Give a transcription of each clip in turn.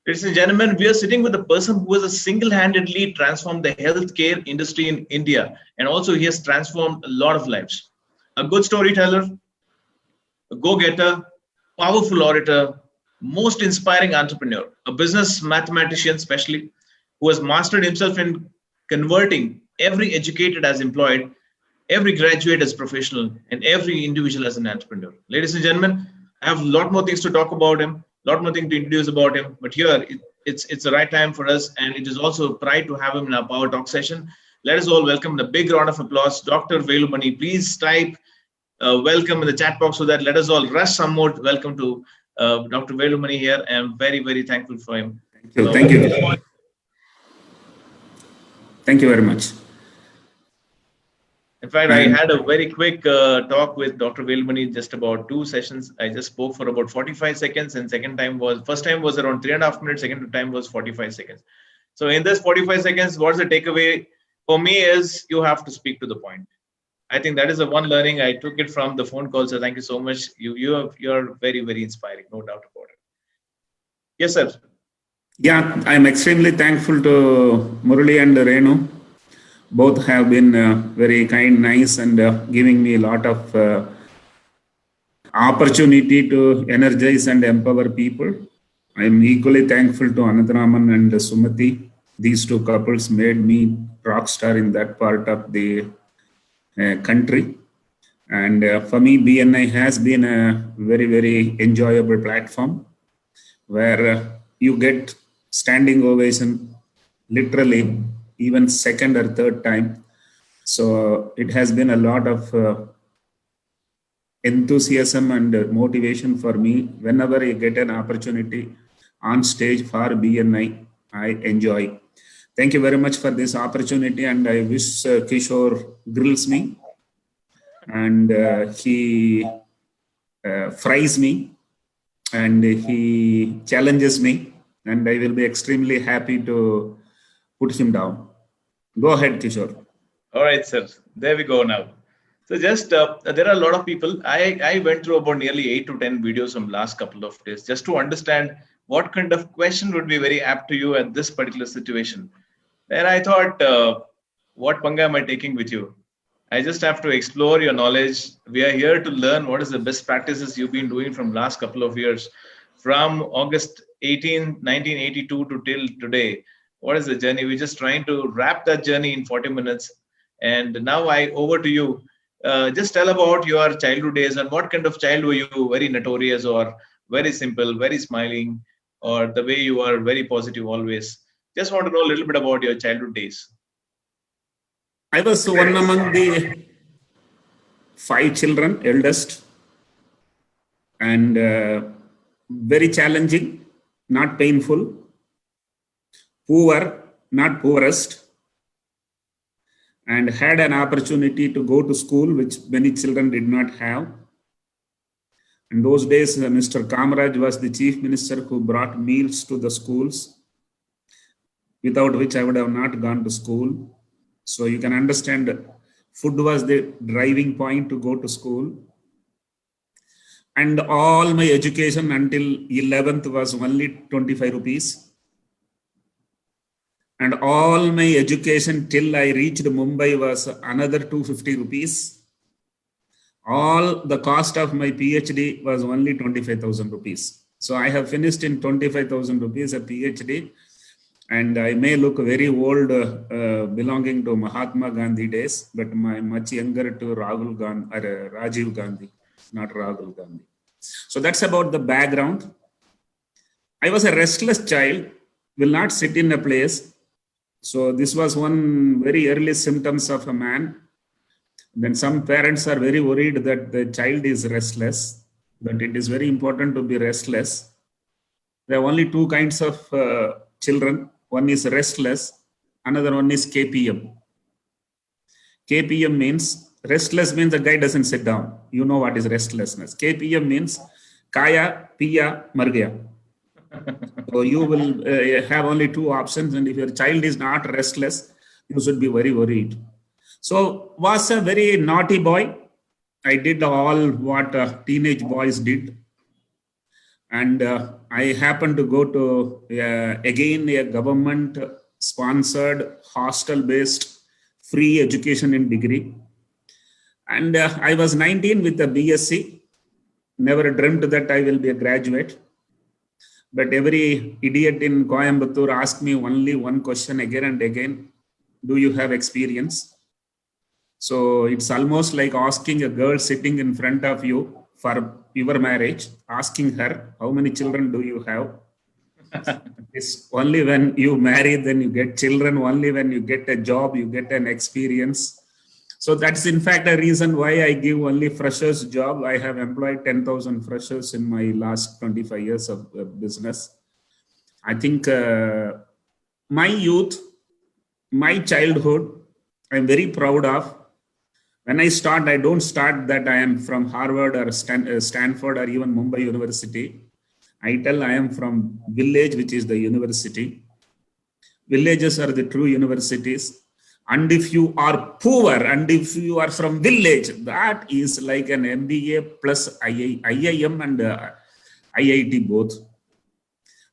Ladies and gentlemen, we are sitting with a person who has single-handedly transformed the healthcare industry in India, and also he has transformed a lot of lives. A good storyteller, a go-getter, powerful orator, most inspiring entrepreneur, a business mathematician, especially who has mastered himself in converting every educated as employed, every graduate as professional, and every individual as an entrepreneur. Ladies and gentlemen, I have a lot more things to talk about him, a lot more things to introduce about him, but here it's the right time for us, and it is also a pride to have him in our Power Talk session. Let us all welcome the big round of applause, Dr. Velumani. Please type welcome in the chat box so that let us all rush some more welcome to Dr. Velumani here. I'm very, very thankful for him. Thank you. Thank you very much. In fact, I had a very quick talk with Dr. Velumani, just about 2 sessions. I just spoke for about 45 seconds, and first time was around 3.5 minutes, second time was 45 seconds. So in this 45 seconds, what's the takeaway for me is you have to speak to the point. I think that is the one learning I took it from the phone call. So thank you so much. You're very, very inspiring, no doubt about it. Yes, sir. Yeah, I'm extremely thankful to Murali and Renu. Both have been very kind, nice, and giving me a lot of opportunity to energize and empower people. I'm equally thankful to Anantharaman and Sumati. These two couples made me rock star in that part of the country. And for me, BNI has been a very, very enjoyable platform where you get standing ovation literally even second or third time. So it has been a lot of enthusiasm and motivation for me. Whenever I get an opportunity on stage for BNI, I enjoy. Thank you very much for this opportunity, and I wish Kishore grills me and he fries me and he challenges me, and I will be extremely happy to put him down. Go ahead, Kishore. All right, sir. There we go now. So just there are a lot of people. I went through about nearly 8 to 10 videos from last couple of days just to understand what kind of question would be very apt to you at this particular situation. And I thought, what panga am I taking with you? I just have to explore your knowledge. We are here to learn what is the best practices you've been doing from last couple of years, from August 18, 1982 to till today. What is the journey? We're just trying to wrap that journey in 40 minutes. And now over to you. Just tell about your childhood days and what kind of child were you? Very notorious or very simple, very smiling, or the way you are very positive always? Just want to know a little bit about your childhood days. I was one among the 5 children, eldest, and very challenging, not painful, poor, not poorest, and had an opportunity to go to school, which many children did not have. In those days, Mr. Kamaraj was the chief minister who brought meals to the schools, without which I would have not gone to school. So you can understand food was the driving point to go to school. And all my education until 11th was only 25 rupees. And all my education till I reached Mumbai was another 250 rupees. All the cost of my PhD was only 25,000 rupees. So I have finished in 25,000 rupees a PhD. And I may look very old belonging to Mahatma Gandhi days, but I'm much younger to Rajiv Gandhi, not Rahul Gandhi. So that's about the background. I was a restless child, will not sit in a place. So this was one very early symptoms of a man. Then some parents are very worried that the child is restless, but it is very important to be restless. There are only 2 kinds of children. One is restless, another one is KPM. KPM means, restless means the guy doesn't sit down. You know what is restlessness. KPM means Kaya, Piya, Margaya. So you will have only 2 options, and if your child is not restless, you should be very worried. So was a very naughty boy. I did all what teenage boys did. And I happened to go to, again, a government-sponsored, hostel-based free education in degree. And I was 19 with a BSc, never dreamt that I will be a graduate. But every idiot in Coimbatore asked me only one question again and again, do you have experience? So it's almost like asking a girl sitting in front of you for your marriage, asking her, how many children do you have? It's only when you marry, then you get children. Only when you get a job, you get an experience. So that's in fact a reason why I give only freshers job. I have employed 10,000 freshers in my last 25 years of business. I think my youth, my childhood, I'm very proud of. When I start, I don't start that I am from Harvard or Stanford or even Mumbai University. I tell I am from village, which is the university. Villages are the true universities. And if you are poor and if you are from village, that is like an MBA plus IIM and IIT both.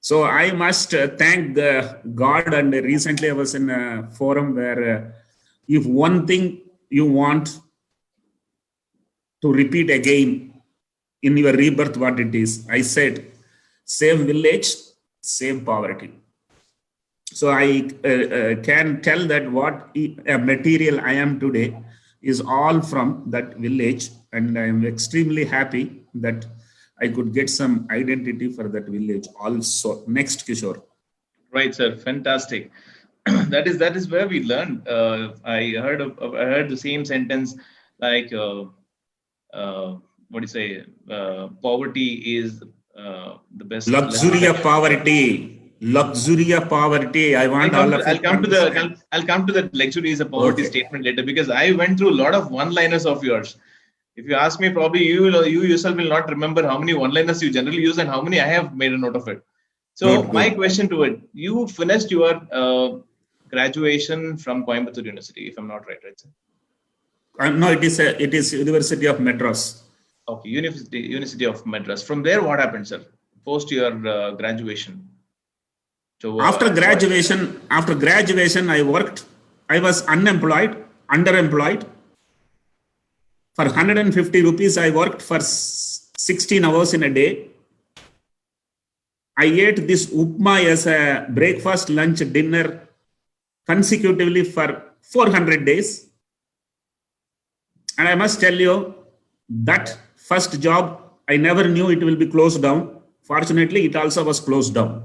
So I must thank God. And recently I was in a forum where if one thing you want to repeat again in your rebirth, what it is, I said, same village, same poverty. So I can tell that what material I am today is all from that village. And I am extremely happy that I could get some identity for that village also. Next, Kishore. Right, sir. Fantastic. that is where we learned. I heard the same sentence like what do you say? Poverty is the best. Luxury of poverty. Luxury of poverty. I want all of you. I'll come to that luxury is a poverty statement later, because I went through a lot of one-liners of yours. If you ask me, probably you yourself will not remember how many one-liners you generally use and how many I have made a note of it. So my question to it: you finished your graduation from Coimbatore University, if I'm not right, right, sir? No, it is University of Madras. Okay, University of Madras. From there, what happened, sir? Post your graduation. So, after graduation, I worked. I was unemployed, underemployed. For 150 rupees, I worked for 16 hours in a day. I ate this upma as a breakfast, lunch, dinner consecutively for 400 days. And I must tell you, that first job, I never knew it will be closed down. Fortunately, it also was closed down.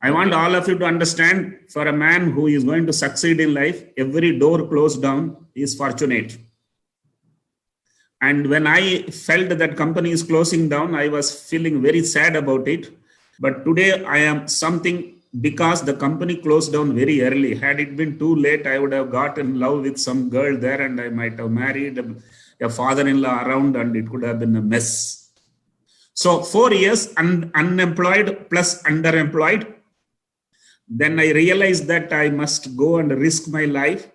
I want all of you to understand, for a man who is going to succeed in life, every door closed down is fortunate. And when I felt that company is closing down, I was feeling very sad about it. But today I am something because the company closed down very early. Had it been too late, I would have got in love with some girl there and I might have married a father-in-law around and it could have been a mess. So 4 years unemployed plus underemployed. Then I realized that I must go and risk my life.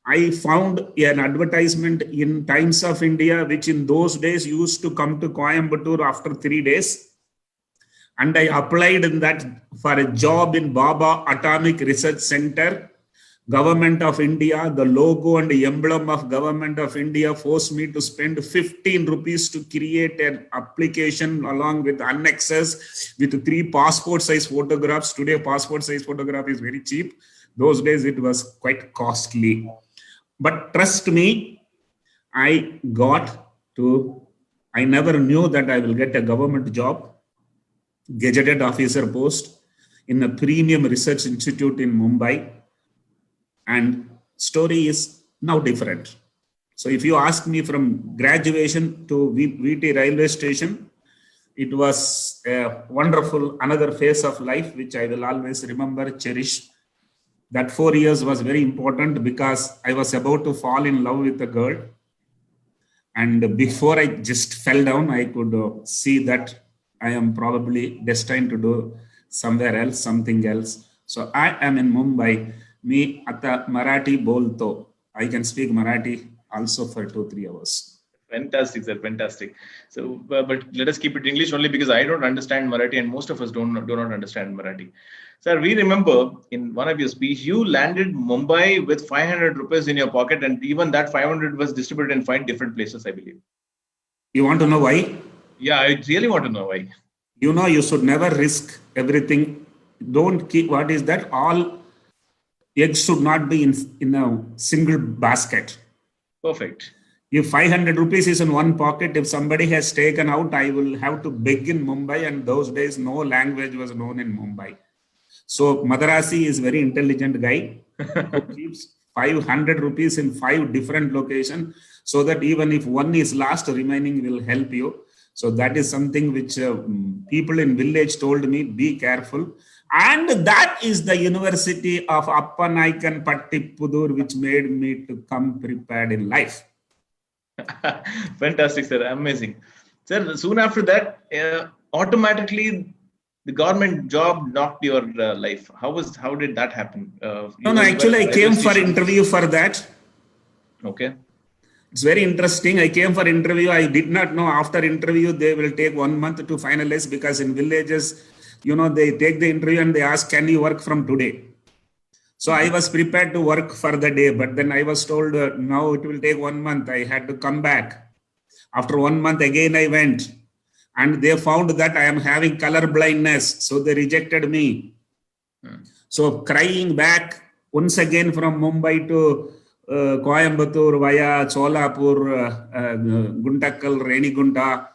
I found an advertisement in Times of India, which in those days used to come to Coimbatore after 3 days. And I applied in that for a job in Baba Atomic Research Center. Government of India, the logo and the emblem of Government of India forced me to spend 15 rupees to create an application along with annexes with 3 passport size photographs. Today, passport size photograph is very cheap. Those days, it was quite costly. But trust me, I never knew that I will get a government job, gazetted officer post in a premium research institute in Mumbai. And story is now different. So if you ask me from graduation to VT railway station, it was a wonderful another phase of life, which I will always remember, cherish. That 4 years was very important because I was about to fall in love with a girl. And before I just fell down, I could see that I am probably destined to do somewhere else, something else. So I am in Mumbai. Me आता Marathi बोलतो. I can speak Marathi also for 2-3 hours. Fantastic, sir. Fantastic. So, but let us keep it English only because I don't understand Marathi and most of us do not understand Marathi. Sir, we remember in one of your speech, you landed Mumbai with 500 rupees in your pocket, and even that 500 was distributed in 5 different places, I believe. You want to know why? Yeah, I really want to know why. You know, you should never risk everything. Don't keep, what is that? All eggs should not be in a single basket. Perfect. If 500 rupees is in one pocket, if somebody has taken out, I will have to beg in Mumbai, and those days no language was known in Mumbai. So Madarasi is very intelligent guy who keeps 500 rupees in 5 different locations, so that even if one is lost, remaining will help you. So that is something which people in village told me, be careful. And that is the University of Appanaikan Pattipudur, which made me to come prepared in life. Fantastic, sir. Amazing. Sir, soon after that, automatically the government job knocked your life. How did that happen? No, actually I came for interview for that. Okay. It's very interesting. I came for interview. I did not know after interview, they will take 1 month to finalize, because in villages, you know, they take the interview and they ask, can you work from today? So I was prepared to work for the day, but then I was told, now it will take 1 month. I had to come back. After 1 month, again I went, and they found that I am having color blindness. So they rejected me. So crying back once again from Mumbai to Coimbatore via Cholapur, Guntakal, Renigunta,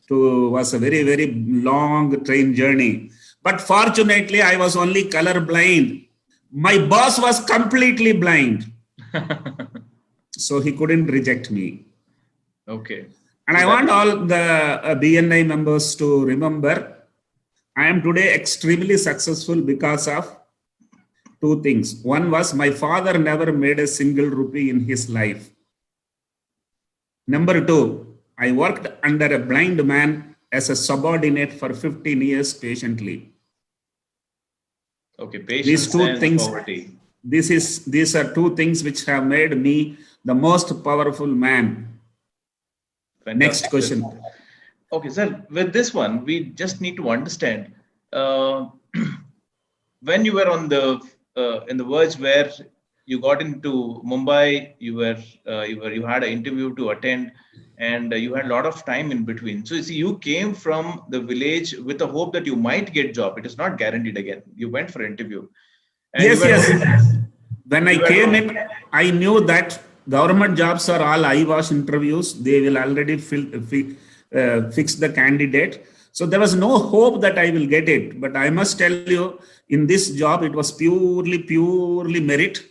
was a very, very long train journey. But fortunately, I was only color blind. My boss was completely blind. So he couldn't reject me. Okay. And I want all the BNI members to remember, I am today extremely successful because of 2 things. One was, my father never made a single rupee in his life. Number 2, I worked under a blind man as a subordinate for 15 years patiently. Okay, patience. These 2 things, poverty. These are 2 things which have made me the most powerful man. Fantastic. Next question. Okay, sir, with this one, we just need to understand, when you were on the in the verge where you got into Mumbai, you had an interview to attend, and you had a lot of time in between. So you see, you came from the village with the hope that you might get job. It is not guaranteed again. You went for interview. And yes. When I came in, I knew that government jobs are all eyewash interviews. They will already fix the candidate. So there was no hope that I will get it. But I must tell you, in this job, it was purely merit.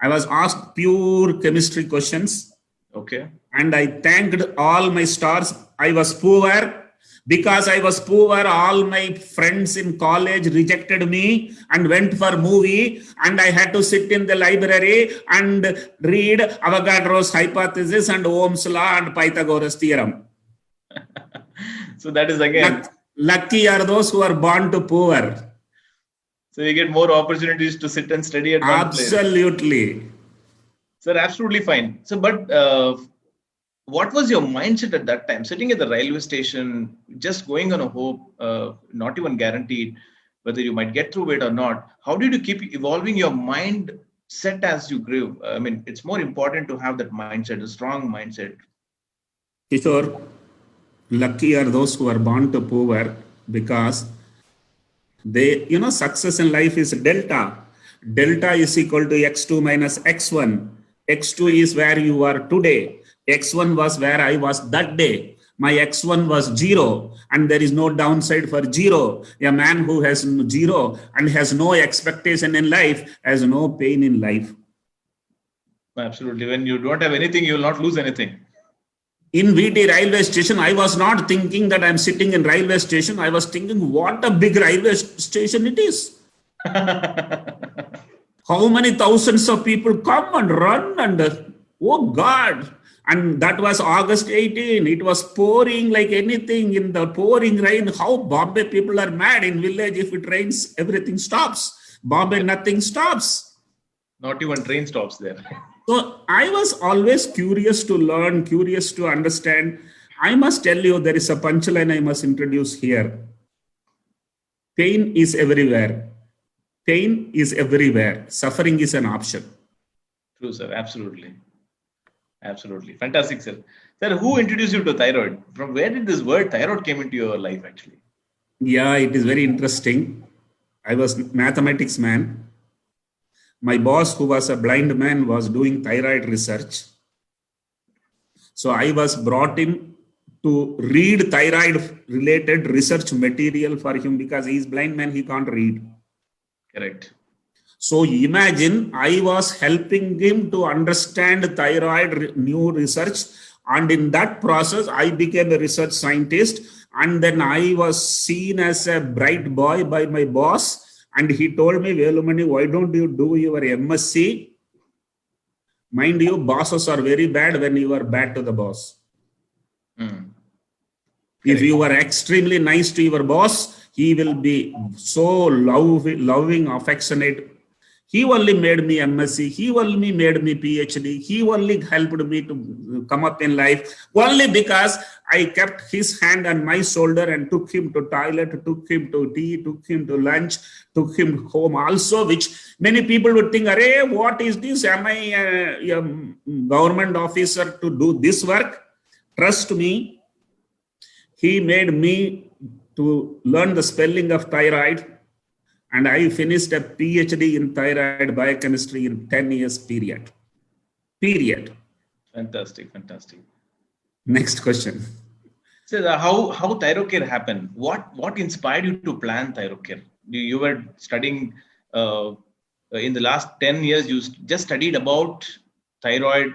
I was asked pure chemistry questions. Okay. And I thanked all my stars. I was poor. Because I was poor, all my friends in college rejected me and went for movie. And I had to sit in the library and read Avogadro's hypothesis and Ohm's law and Pythagoras theorem. So that is again. Lucky are those who are born to poor. So you get more opportunities to sit and study at one place. Absolutely. Sir, absolutely fine. So, but what was your mindset at that time? Sitting at the railway station, just going on a hope, not even guaranteed whether you might get through it or not. How did you keep evolving your mind set as you grew? I mean, it's more important to have that mindset, a strong mindset. Kishore, lucky are those who are born to poor, because they, success in life is delta. Delta is equal to x2 minus x1. X2 is where you are today. X1 was where I was that day. My X1 was 0, and there is no downside for 0. A man who has 0 and has no expectation in life has no pain in life. Absolutely. When you don't have anything, you will not lose anything. In VT railway station, I was not thinking that I'm sitting in railway station. I was thinking what a big railway station it is. How many thousands of people come and run, and oh God. And that was August 18. It was pouring like anything. In the pouring rain, how Bombay people are mad. In village, if it rains, everything stops. Bombay, nothing stops. Not even train stops there. So I was always curious to learn, curious to understand. I must tell you, there is a punchline I must introduce here. Pain is everywhere. Pain is everywhere. Suffering is an option. True, sir. Absolutely. Absolutely. Fantastic, sir. Sir, who introduced you to thyroid? From where did this word thyroid came into your life, actually? Yeah, it is very interesting. I was mathematics man. My boss, who was a blind man, was doing thyroid research. So I was brought in to read thyroid related research material for him because he is blind man, he can't read. Correct. So imagine I was helping him to understand thyroid new research. And in that process, I became a research scientist. And then I was seen as a bright boy by my boss. And he told me, Velumani, why don't you do your MSc? Mind you, bosses are very bad when you are bad to the boss. If you are extremely nice to your boss, he will be so loving, affectionate. He only made me MSc. He only made me PhD. He only helped me to come up in life only because I kept his hand on my shoulder and took him to toilet, took him to tea, took him to lunch, took him home also, which many people would think, Arey, what is this? Am I a government officer to do this work? Trust me, he made me to learn the spelling of thyroid. And I finished a PhD in thyroid biochemistry in 10 years period. Fantastic, fantastic. Next question. So how ThyroCare happened? What inspired you to plan ThyroCare? You were studying in the last 10 years. You just studied about thyroid,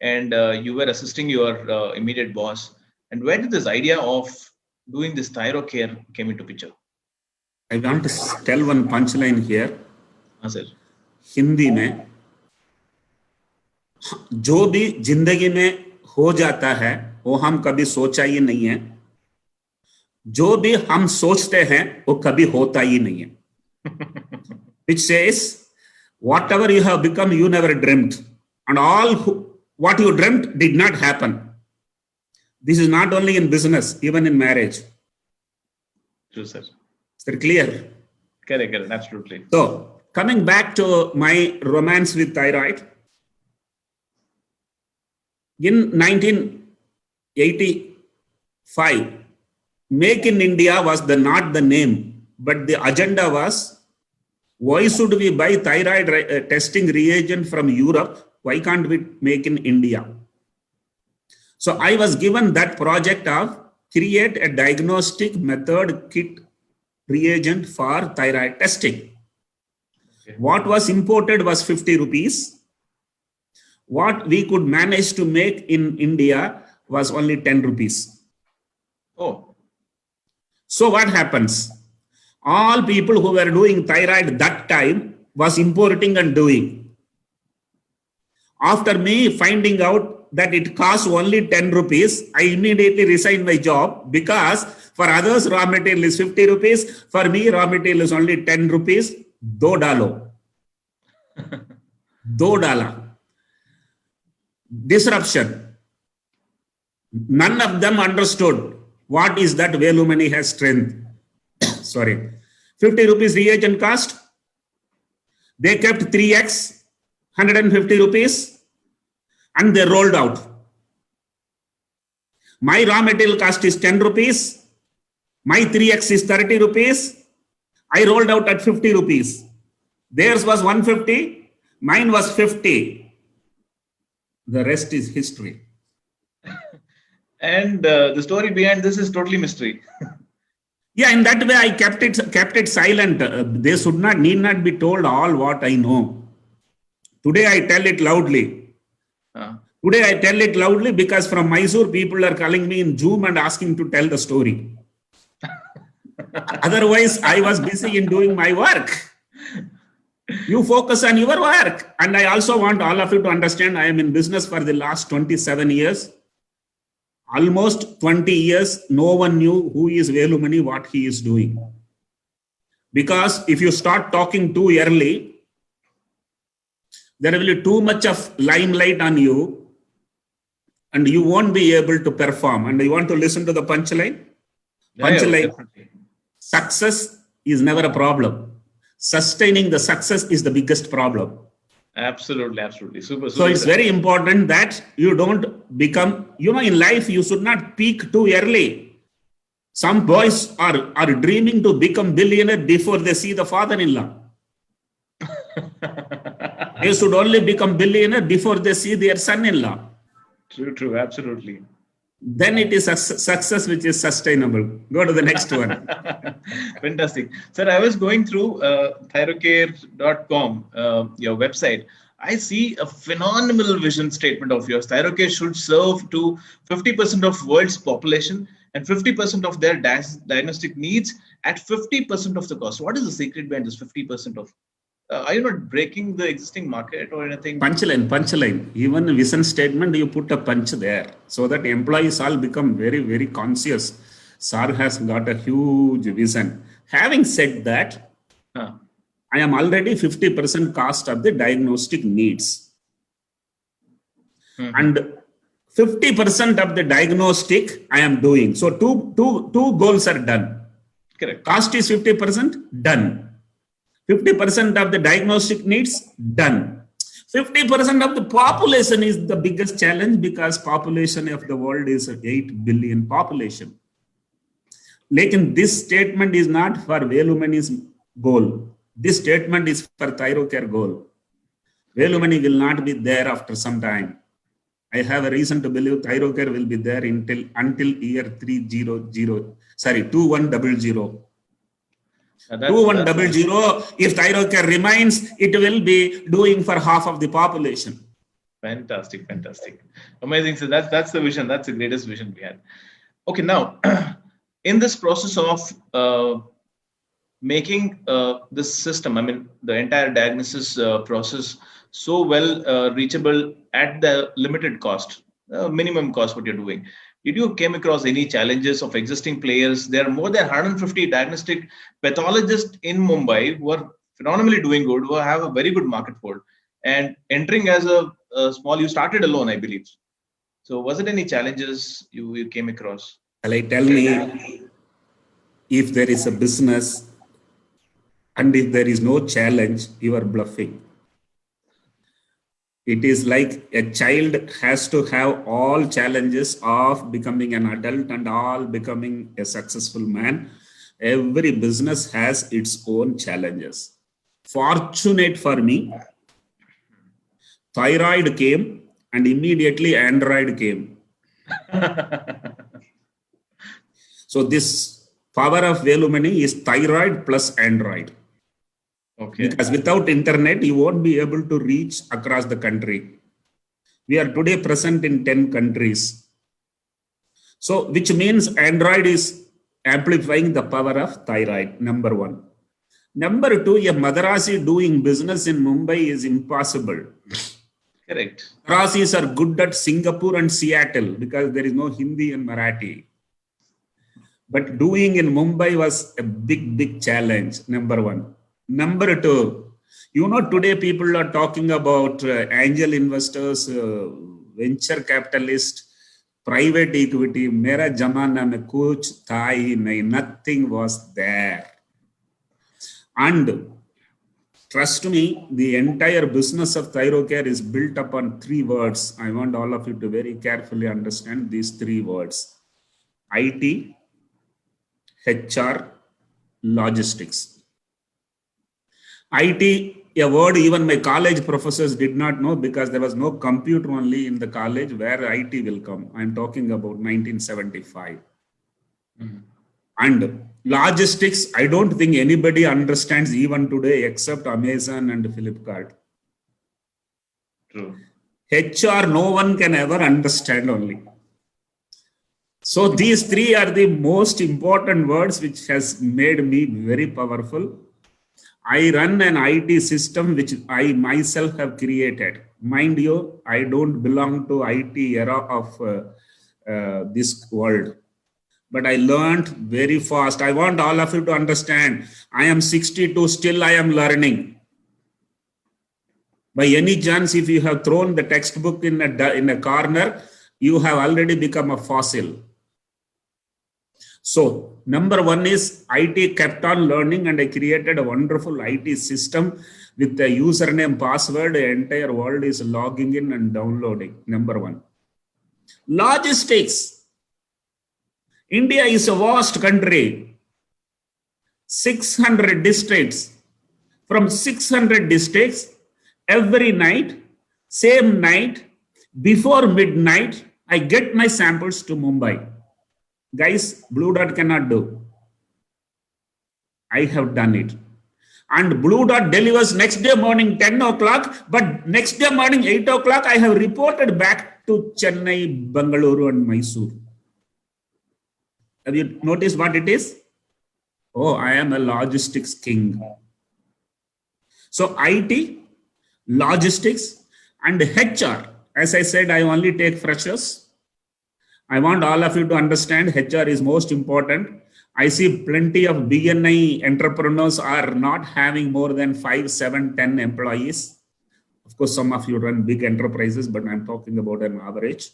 and you were assisting your immediate boss. And where did this idea of doing this ThyroCare came into picture? I want to tell one punchline here. हाँ sir. Hindi में जो भी जिंदगी में हो जाता है वो हम कभी सोचा ही नहीं है. जो भी हम सोचते हैं वो कभी होता ही नहीं है. Which says, whatever you have become, you never dreamt, and all what you dreamt did not happen. This is not only in business, even in marriage. True, sir. Is that clear? Correct, absolutely. So, coming back to my romance with thyroid, in 1985, Make in India was not the name, but the agenda was, why should we buy thyroid testing reagent from Europe? Why can't we make in India? So I was given that project of create a diagnostic method kit reagent for thyroid testing. Okay. What was imported was 50 rupees. What we could manage to make in India was only 10 rupees. Oh. So what happens? All people who were doing thyroid that time was importing and doing. After me finding out that it costs only 10 rupees, I immediately resigned my job, because for others raw material is 50 rupees. For me, raw material is only 10 rupees. Do dalo. Do dala. Disruption. None of them understood what is that Velumani has strength. Sorry. 50 rupees reagent cost. They kept 3x, 150 rupees, and they rolled out. My raw material cost is 10 rupees. My 3x is 30 rupees. I rolled out at 50 rupees. Theirs was 150. Mine was 50. The rest is history. And the story behind this is totally mystery. Yeah, in that way I kept it silent. They need not be told all what I know. Today I tell it loudly. Today I tell it loudly because from Mysore people are calling me in Zoom and asking to tell the story. Otherwise I was busy in doing my work. You focus on your work. And I also want all of you to understand, I am in business for the last 27 years. Almost 20 years, no one knew who is Velumani, what he is doing. Because if you start talking too early, there will be too much of limelight on you and you won't be able to perform. And you want to listen to the punchline? Punchline, success is never a problem. Sustaining the success is the biggest problem. Absolutely, absolutely. Super. So it's very important that you don't become, in life, you should not peak too early. Some boys are dreaming to become billionaire before they see the father-in-law. They should only become billionaire before they see their son-in-law. True, absolutely. Then it is a success which is sustainable. Go to the next one. Fantastic. Sir, I was going through thyrocare.com, your website. I see a phenomenal vision statement of yours. Thyrocare should serve to 50% of world's population and 50% of their diagnostic needs at 50% of the cost. What is the secret behind this 50% of? Are you not breaking the existing market or anything? Punchline. Even vision statement, you put a punch there so that employees all become very, very conscious. SAR has got a huge vision. Having said that, I am already 50% cost of the diagnostic needs. And 50% of the diagnostic I am doing. So two goals are done. Correct. Cost is 50% done. 50% of the diagnostic needs done. 50% of the population is the biggest challenge because population of the world is 8 billion population. Lekin this statement is not for Velumani's goal. This statement is for Thyrocare goal. Velumani will not be there after some time. I have a reason to believe Thyrocare will be there until year 2100. 2100. If Thyrocare remains, it will be doing for half of the population. Fantastic. Amazing. So that's the vision. That's the greatest vision we had. Okay, now in this process of making this system, the entire diagnosis process so well reachable at the limited cost, minimum cost, what you're doing. Did you came across any challenges of existing players? There are more than 150 diagnostic pathologists in Mumbai who are phenomenally doing good, who have a very good market for, and entering as a small, you started alone, I believe. So was it any challenges you came across? Tell me, if there is a business and if there is no challenge, you are bluffing. It is like a child has to have all challenges of becoming an adult and all becoming a successful man. Every business has its own challenges. Fortunate for me, thyroid came and immediately Android came. So this power of Velumani is thyroid plus Android. Okay. Because without internet, you won't be able to reach across the country. We are today present in 10 countries. So, which means Android is amplifying the power of thyroid, number one. Number two, a Madarasi doing business in Mumbai is impossible. Correct. Madarasis are good at Singapore and Seattle because there is no Hindi and Marathi. But doing in Mumbai was a big challenge, number one. Number two, today people are talking about angel investors, venture capitalists, private equity. Mera jamana mein kuch tha hi nahi, nothing was there. And trust me, the entire business of Thyrocare is built upon 3 words. I want all of you to very carefully understand these 3 words. IT, HR, logistics. IT, a word even my college professors did not know because there was no computer only in the college where IT will come. I'm talking about 1975. And logistics, I don't think anybody understands even today except Amazon and Flipkart. True. HR, no one can ever understand only. So these 3 are the most important words which has made me very powerful. I run an IT system which I myself have created. Mind you, I don't belong to IT era of this world. But I learned very fast. I want all of you to understand. I am 62, still I am learning. By any chance, if you have thrown the textbook in a corner, you have already become a fossil. So number one is IT kept on learning, and I created a wonderful IT system with the username, password. The entire world is logging in and downloading. Number one. Logistics. India is a vast country. 600 districts. From 600 districts, every night, same night, before midnight, I get my samples to Mumbai. Guys, Blue Dot cannot do. I have done it. And Blue Dot delivers next day morning 10 o'clock, but next day morning 8 o'clock, I have reported back to Chennai, Bangalore, and Mysore. Have you noticed what it is? Oh, I am a logistics king. So IT, logistics, and HR. As I said, I only take freshers. I want all of you to understand HR is most important. I see plenty of BNI entrepreneurs are not having more than 5, 7, 10 employees. Of course, some of you run big enterprises, but I'm talking about an average.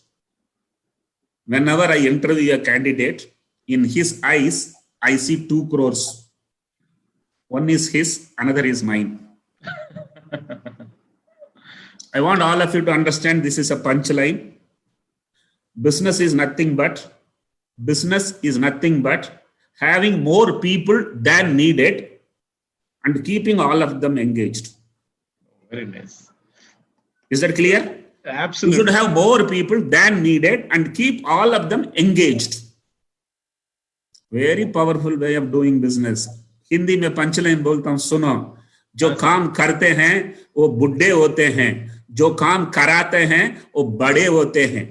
Whenever I interview a candidate, in his eyes, I see 2 crores. One is his, another is mine. I want all of you to understand this is a punchline. Business is nothing but having more people than needed and keeping all of them engaged. Very nice. Is that clear? Absolutely. You should have more people than needed and keep all of them engaged. Very powerful way of doing business. Hindi में punchline बोलता हूं, सुनो, जो काम करते हैं वो बुड्ढे होते हैं, जो काम कराते हैं वो बड़े होते हैं.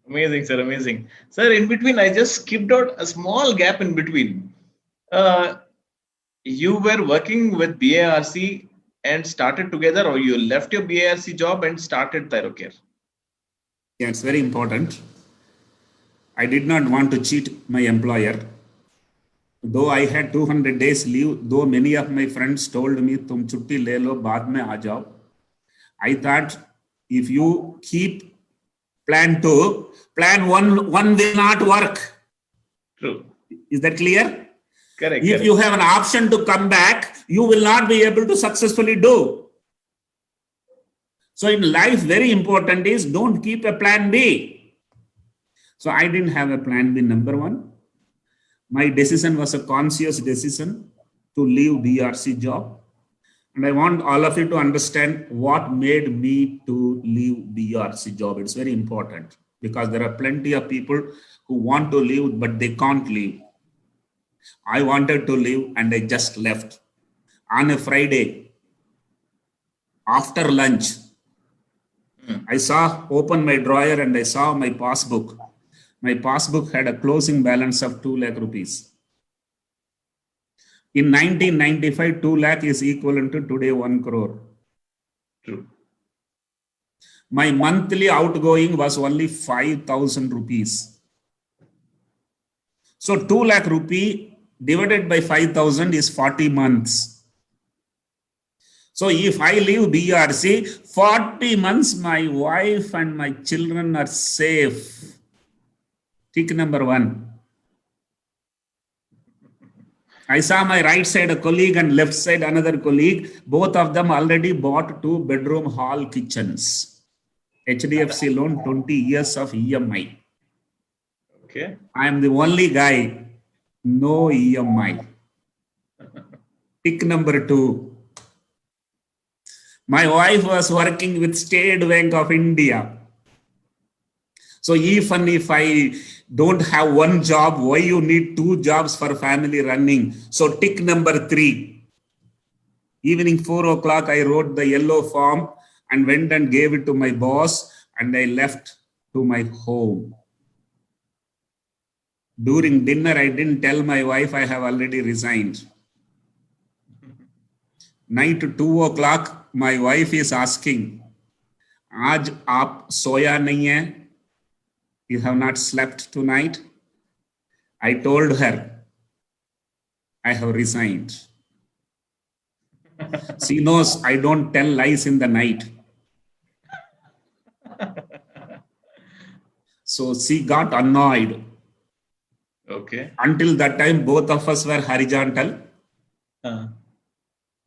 Amazing, sir. Amazing. Sir, in between, I just skipped out a small gap in between. You were working with BARC and started together, or you left your BARC job and started Thyrocare? Yeah, it's very important. I did not want to cheat my employer. Though I had 200 days leave, though many of my friends told me, "Tum chutti le lo, baad mein aa jao." I thought, if you keep plan 2, plan 1 will not work. True. Is that clear? Correct. If you have an option to come back, you will not be able to successfully do. So in life, very important is don't keep a plan B. So I didn't have a plan B, number one. My decision was a conscious decision to leave BRC job. And I want all of you to understand what made me to leave BRC job. It's very important because there are plenty of people who want to leave, but they can't leave. I wanted to leave and I just left. On a Friday, after lunch, I opened my drawer and I saw my passbook. My passbook had a closing balance of 2 lakh rupees. In 1995, 2 lakh is equivalent to today 1 crore. True. My monthly outgoing was only 5,000 rupees. So 2 lakh rupee divided by 5,000 is 40 months. So if I leave BRC, 40 months, my wife and my children are safe. Tick number 1. I saw my right side a colleague and left side another colleague. Both of them already bought 2-bedroom hall kitchens. HDFC loan, 20 years of EMI. Okay. I am the only guy, no EMI. Tick number 2. My wife was working with State Bank of India. So even if I don't have one job, why you need 2 jobs for family running? So tick number 3. Evening 4 o'clock, I wrote the yellow form and went and gave it to my boss and I left to my home. During dinner, I didn't tell my wife I have already resigned. Night 2 o'clock, my wife is asking, "Aaj aap soya nahi hai? You have not slept tonight?" I told her, I have resigned. She knows I don't tell lies in the night. So she got annoyed. Okay. Until that time, both of us were horizontal.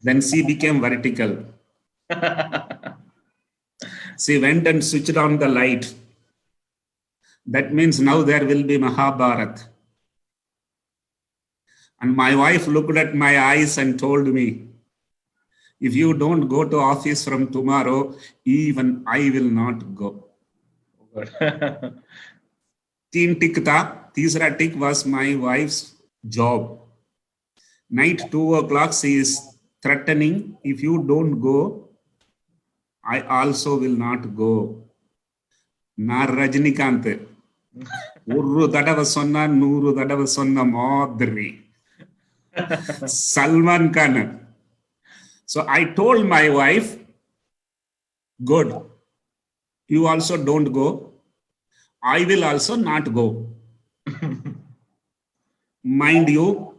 Then she became vertical. She went and switched on the light. That means now there will be Mahabharat. And my wife looked at my eyes and told me, if you don't go to office from tomorrow, even I will not go. Teen tick tha, teesra tick was my wife's job. Night 2 o'clock, she is threatening, if you don't go, I also will not go. Na Rajinikanth. Urru tadava sonna, nuru tadava sonna madri. Salman Khan. So I told my wife, good, you also don't go. I will also not go. Mind you,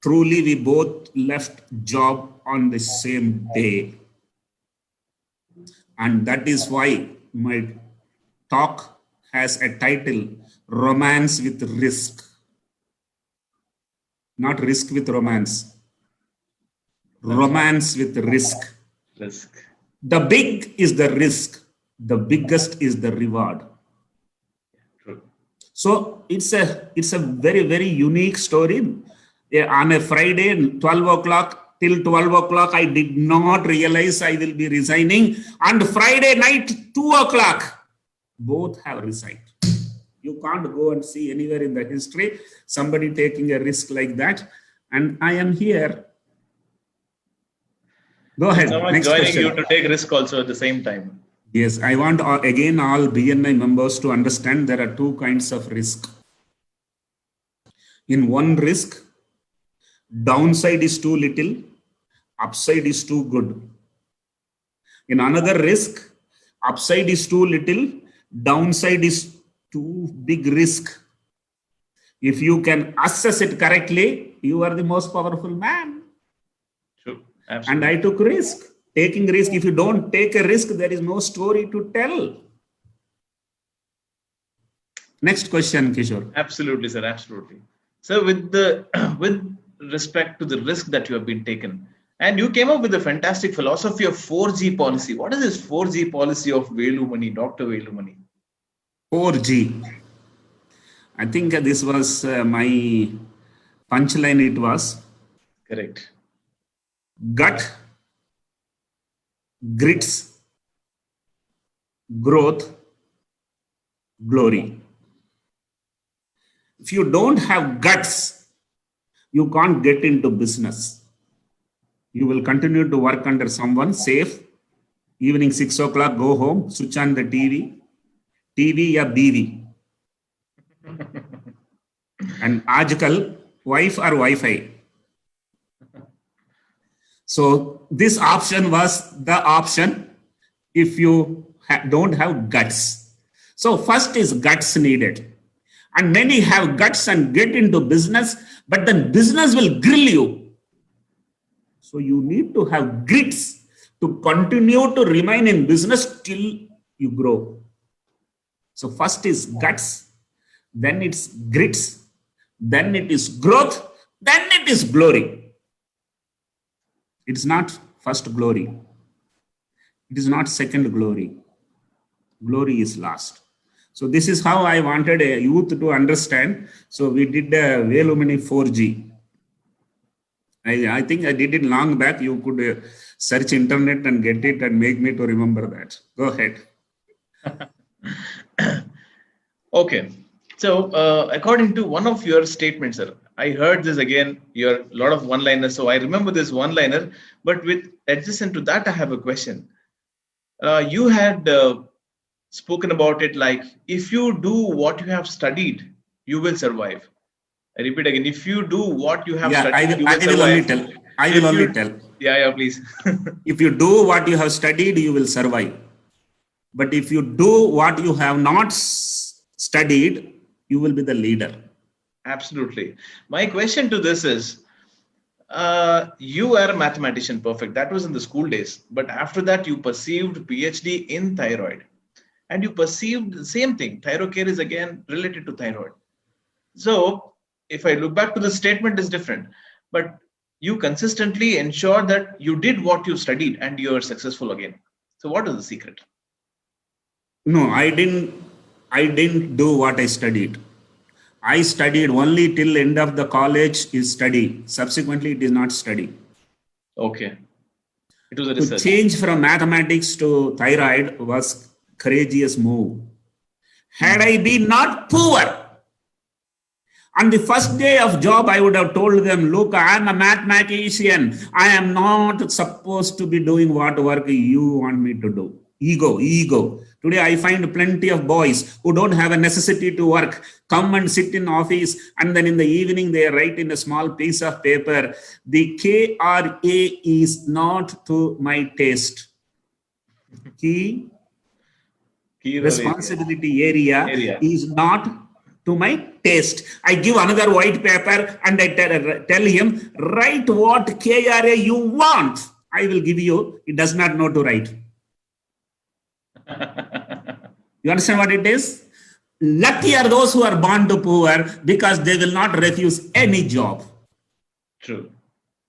truly we both left job on the same day. And that is why my talk has a title, Romance with Risk. Not risk with romance. Romance with risk. Risk. The big is the risk. The biggest is the reward. True. So it's a very, very unique story. On a Friday, 12 o'clock, till 12 o'clock, I did not realize I will be resigning. And Friday night, 2 o'clock, both have resigned. You can't go and see anywhere in the history somebody taking a risk like that. And I am here. Go ahead. Someone Next joining question. you to take risk also at the same time. Yes, I want again all BNI members to understand there are two kinds of risk. In one risk, downside is too little, upside is too good. In another risk, upside is too little, downside is too big risk. If you can assess it correctly, you are the most powerful man. True. Absolutely. And I took risk. Taking risk, if you don't take a risk, there is no story to tell. Next question, Kishore. Absolutely, sir. Absolutely. So with respect to the risk that you have been taken, and you came up with a fantastic philosophy of 4G policy. What is this 4G policy of Velumani, Dr. Velumani? 4G. I think this was my punchline. It was Correct. gut, grits, growth, glory. If you don't have guts, you can't get into business. You will continue to work under someone safe. Evening 6 o'clock, go home, switch on the TV. TV ya BV. And aajkal, wife or Wi-Fi. So this option was the option if you don't have guts. So first is guts needed. And many have guts and get into business, but then business will grill you. So you need to have grits to continue to remain in business till you grow. So first is guts, then it's grits, then it is growth, then it is glory. It's not first glory. It is not second glory. Glory is last. So this is how I wanted a youth to understand. So we did a Velumani 4G. I think I did it long back. You could search internet and get it and make me to remember that. Go ahead. Okay. So according to one of your statements, sir, I heard this again, your lot of one-liners. So I remember this one-liner, but with adjacent to that, I have a question. You had spoken about it like, if you do what you have studied, you will survive. I repeat again, if you do what you have studied, you will survive. I will only tell. Yeah, please. If you do what you have studied, you will survive. But if you do what you have not studied, you will be the leader. Absolutely. My question to this is, You are a mathematician, perfect. That was in the school days. But after that, you perceived PhD in thyroid. And you perceived the same thing. Thyrocare is again related to thyroid. So if I look back to the statement is different. But you consistently ensure that you did what you studied and you are successful again. So what is the secret? No, I didn't do what I studied. I studied only till end of the college is study. Subsequently, it is not study. Okay. It was a To research. change from mathematics to thyroid was courageous move. Had I been not poor, on the first day of job, I would have told them, look, I am a mathematician. I am not supposed to be doing what work you want me to do. Ego. Today, I find plenty of boys who don't have a necessity to work, come and sit in office, and then in the evening, they write in a small piece of paper, the KRA is not to my taste. Key responsibility area is not to my taste. I give another white paper and I tell him, write what KRA you want. I will give you. He does not know to write. You understand what it is? Lucky are those who are born to poor because they will not refuse any job. True.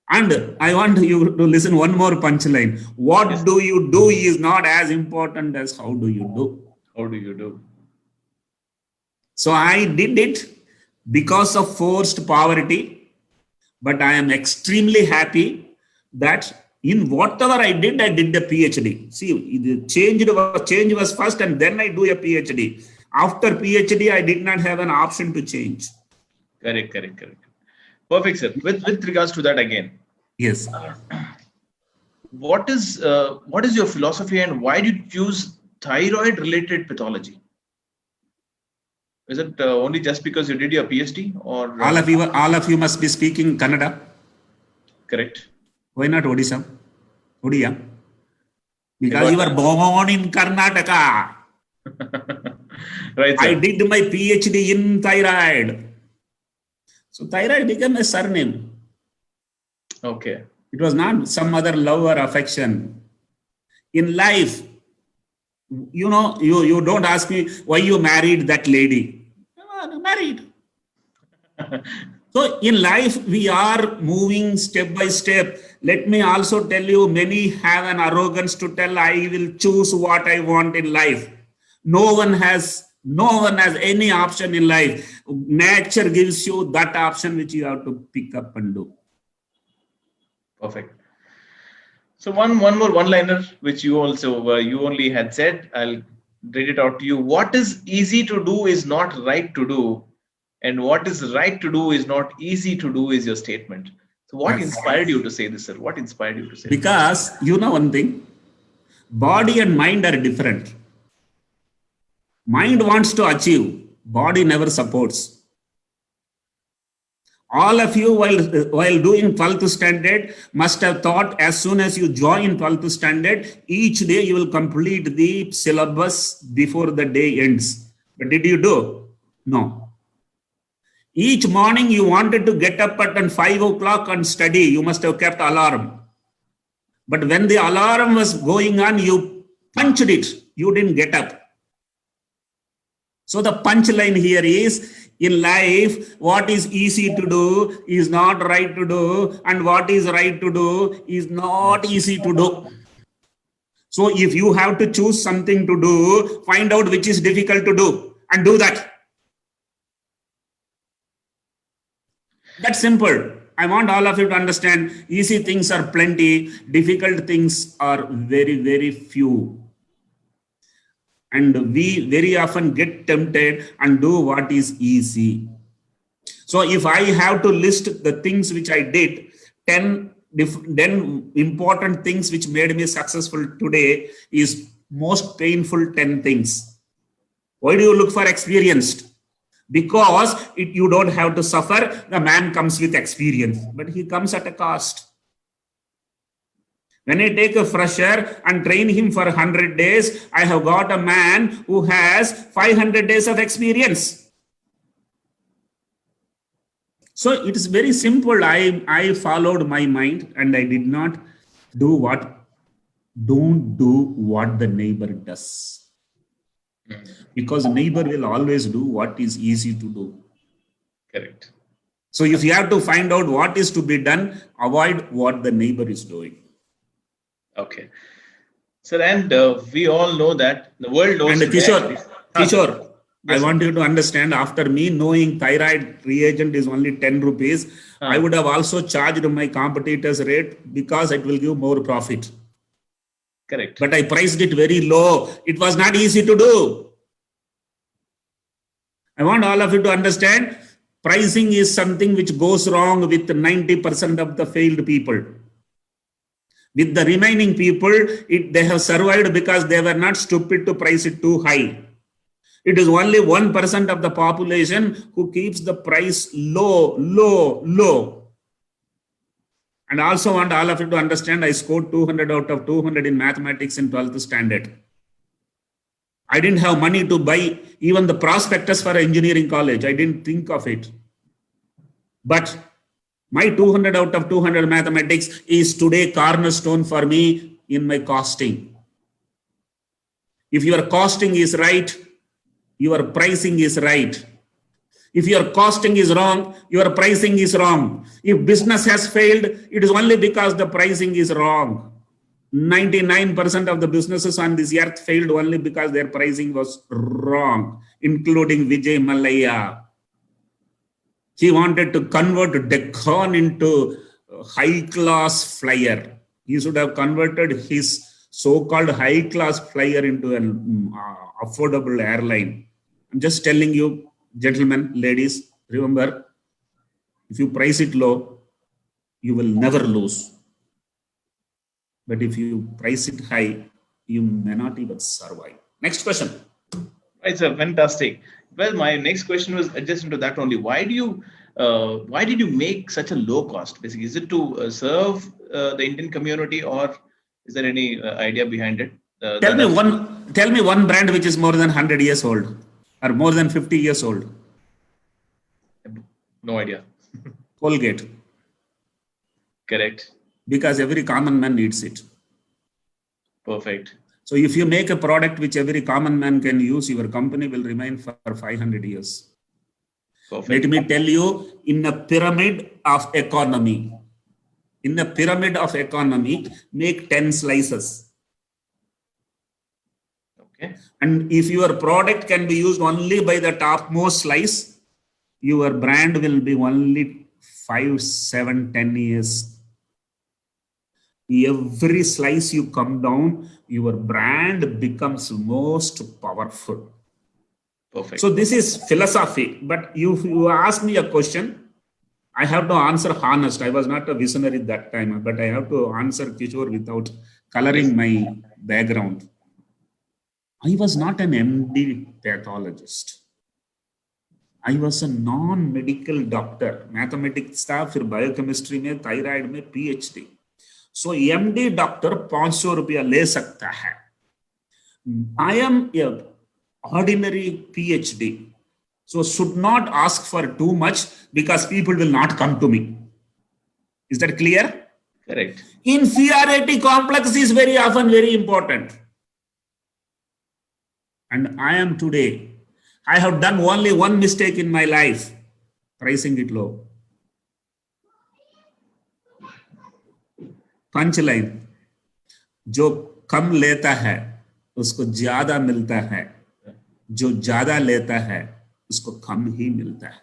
And I want you to listen one more punchline. What do you do is not as important as how do you do. How do you do? So I did it because of forced poverty, but I am extremely happy that in whatever I did the PhD. See, the change was first and then I do a PhD. After PhD, I did not have an option to change. Correct. Perfect, sir. With regards to that again. Yes. What is your philosophy and why did you choose thyroid-related pathology? Is it only just because you did your PhD, or all of you must be speaking Kannada? Correct. Why not Odia? Because you were born in Karnataka. Right, sir. I did my PhD in thyroid. So thyroid became a surname. Okay. It was not some other love or affection. In life, you don't ask me why you married that lady. Married. So in life, we are moving step by step. Let me also tell you, many have an arrogance to tell, I will choose what I want in life. No one has any option in life. Nature gives you that option which you have to pick up and do. Perfect. So one more one-liner which you only had said. I'll read it out to you. What is easy to do is not right to do, and what is right to do is not easy to do is your statement. So what inspired you to say this, sir? What inspired you to say this? Because you know one thing, body and mind are different. Mind wants to achieve, body never supports. All of you, while doing 12th standard, must have thought as soon as you join 12th standard, each day you will complete the syllabus before the day ends. But did you do? No. Each morning you wanted to get up at 5 o'clock and study. You must have kept alarm. But when the alarm was going on, you punched it. You didn't get up. So the punchline here is, in life, what is easy to do is not right to do, and what is right to do is not easy to do. So if you have to choose something to do, find out which is difficult to do and do that. That's simple. I want all of you to understand, easy things are plenty, difficult things are very, very few. And we very often get tempted and do what is easy. So if I have to list the things which I did, 10 important things which made me successful today is most painful 10 things. Why do you look for experienced? Because you don't have to suffer. The man comes with experience, but he comes at a cost. When I take a fresher and train him for 100 days, I have got a man who has 500 days of experience. So it is very simple. I followed my mind and I did not don't do what the neighbor does. Because neighbor will always do what is easy to do. Correct. So if you have to find out what is to be done, avoid what the neighbor is doing. Okay. Sir, and we all know that the world knows. And Kishore, yes, I want you to understand, after me knowing thyroid reagent is only 10 rupees, I would have also charged my competitors' rate because it will give more profit. Correct. But I priced it very low. It was not easy to do. I want all of you to understand, pricing is something which goes wrong with 90% of the failed people. With the remaining people, they have survived because they were not stupid to price it too high. It is only 1% of the population who keeps the price low. And also want all of you to understand, I scored 200 out of 200 in mathematics in 12th standard. I didn't have money to buy even the prospectus for engineering college. I didn't think of it. But my 200 out of 200 mathematics is today cornerstone for me in my costing. If your costing is right, your pricing is right. If your costing is wrong, your pricing is wrong. If business has failed, it is only because the pricing is wrong. 99% of the businesses on this earth failed only because their pricing was wrong, including Vijay Mallya. He wanted to convert Deccan into high-class flyer. He should have converted his so-called high-class flyer into an affordable airline. I'm just telling you, gentlemen, ladies, remember, if you price it low, you will never lose. But if you price it high, you may not even survive. Next question. Right, sir. Fantastic. Well, my next question was adjacent to that only. Why did you make such a low cost? Basically, is it to serve the Indian community, or is there any idea behind it? Tell me one brand which is more than 100 years old or more than 50 years old. No idea. Colgate. Correct. Because every common man needs it. Perfect. So if you make a product which every common man can use, your company will remain for 500 years. Perfect. Let me tell you, in a pyramid of economy, make 10 slices. Okay. And if your product can be used only by the topmost slice, your brand will be only 5, 7, 10 years. Every slice you come down, your brand becomes most powerful. Perfect. So this is philosophy. But you ask me a question, I have to answer honest. I was not a visionary at that time, but I have to answer Kishore without coloring my background. I was not an MD pathologist. I was a non-medical doctor. Mathematics था, फिर biochemistry में, thyroid में PhD. So MD doctor 500 रुपया ले सकता है. I am a ordinary PhD. So should not ask for too much because people will not come to me. Is that clear? Correct. Inferiority complex is very often very important. And I am today. I have done only one mistake in my life, pricing it low. Punchline, जो कम लेता है उसको ज्यादा मिलता है, जो ज्यादा लेता है उसको कम ही मिलता है.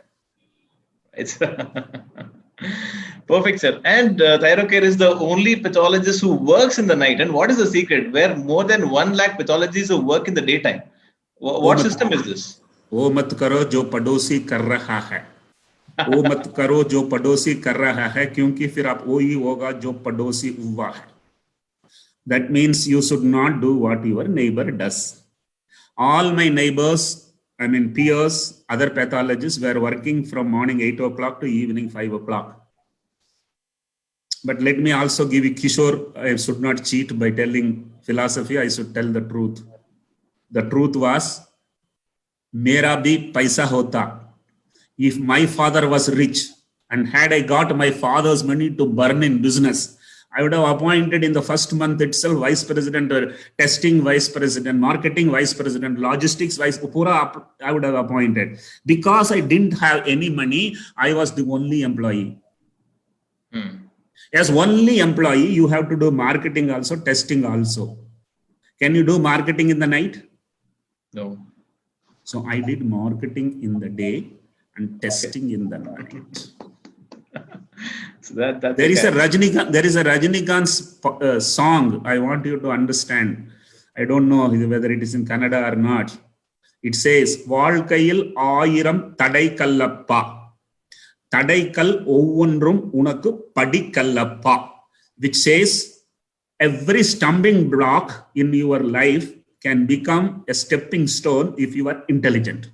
It's perfect, sir. And Thyrocare is the only pathologist who works in the night. And what is the secret? Where more than 1 lakh pathologists who work in the daytime. What system is this? वो मत करो जो पड़ोसी कर रहा है. वो मत करो जो पड़ोसी कर रहा है, क्योंकि फिर आप वो ही होगा जो पड़ोसी हुआ है. That means you should not do what your neighbor does. All my neighbors, I mean peers, other pathologists were working from morning 8 o'clock to evening 5 o'clock. But let me also give you, Kishore, I should not cheat by telling philosophy, I should tell the truth. The truth was, मेरा भी पैसा होता. If my father was rich, And had I got my father's money to burn in business, I would have appointed in the first month itself vice president or testing vice president, marketing vice president, logistics vice, I would have appointed. Because I didn't have any money, I was the only employee. As only employee, you have to do marketing also, testing also. Can you do marketing in the night? No. So I did marketing in the day and testing in the night. So that's there is a Rajinikanth song I want you to understand. I don't know whether it is in Kannada or not. It says, Valkayil Ayiram Tadai Kallappa. Tadaikal Ovundrum Unaku Padikallappa. Which says, every stumbling block in your life can become a stepping stone if you are intelligent.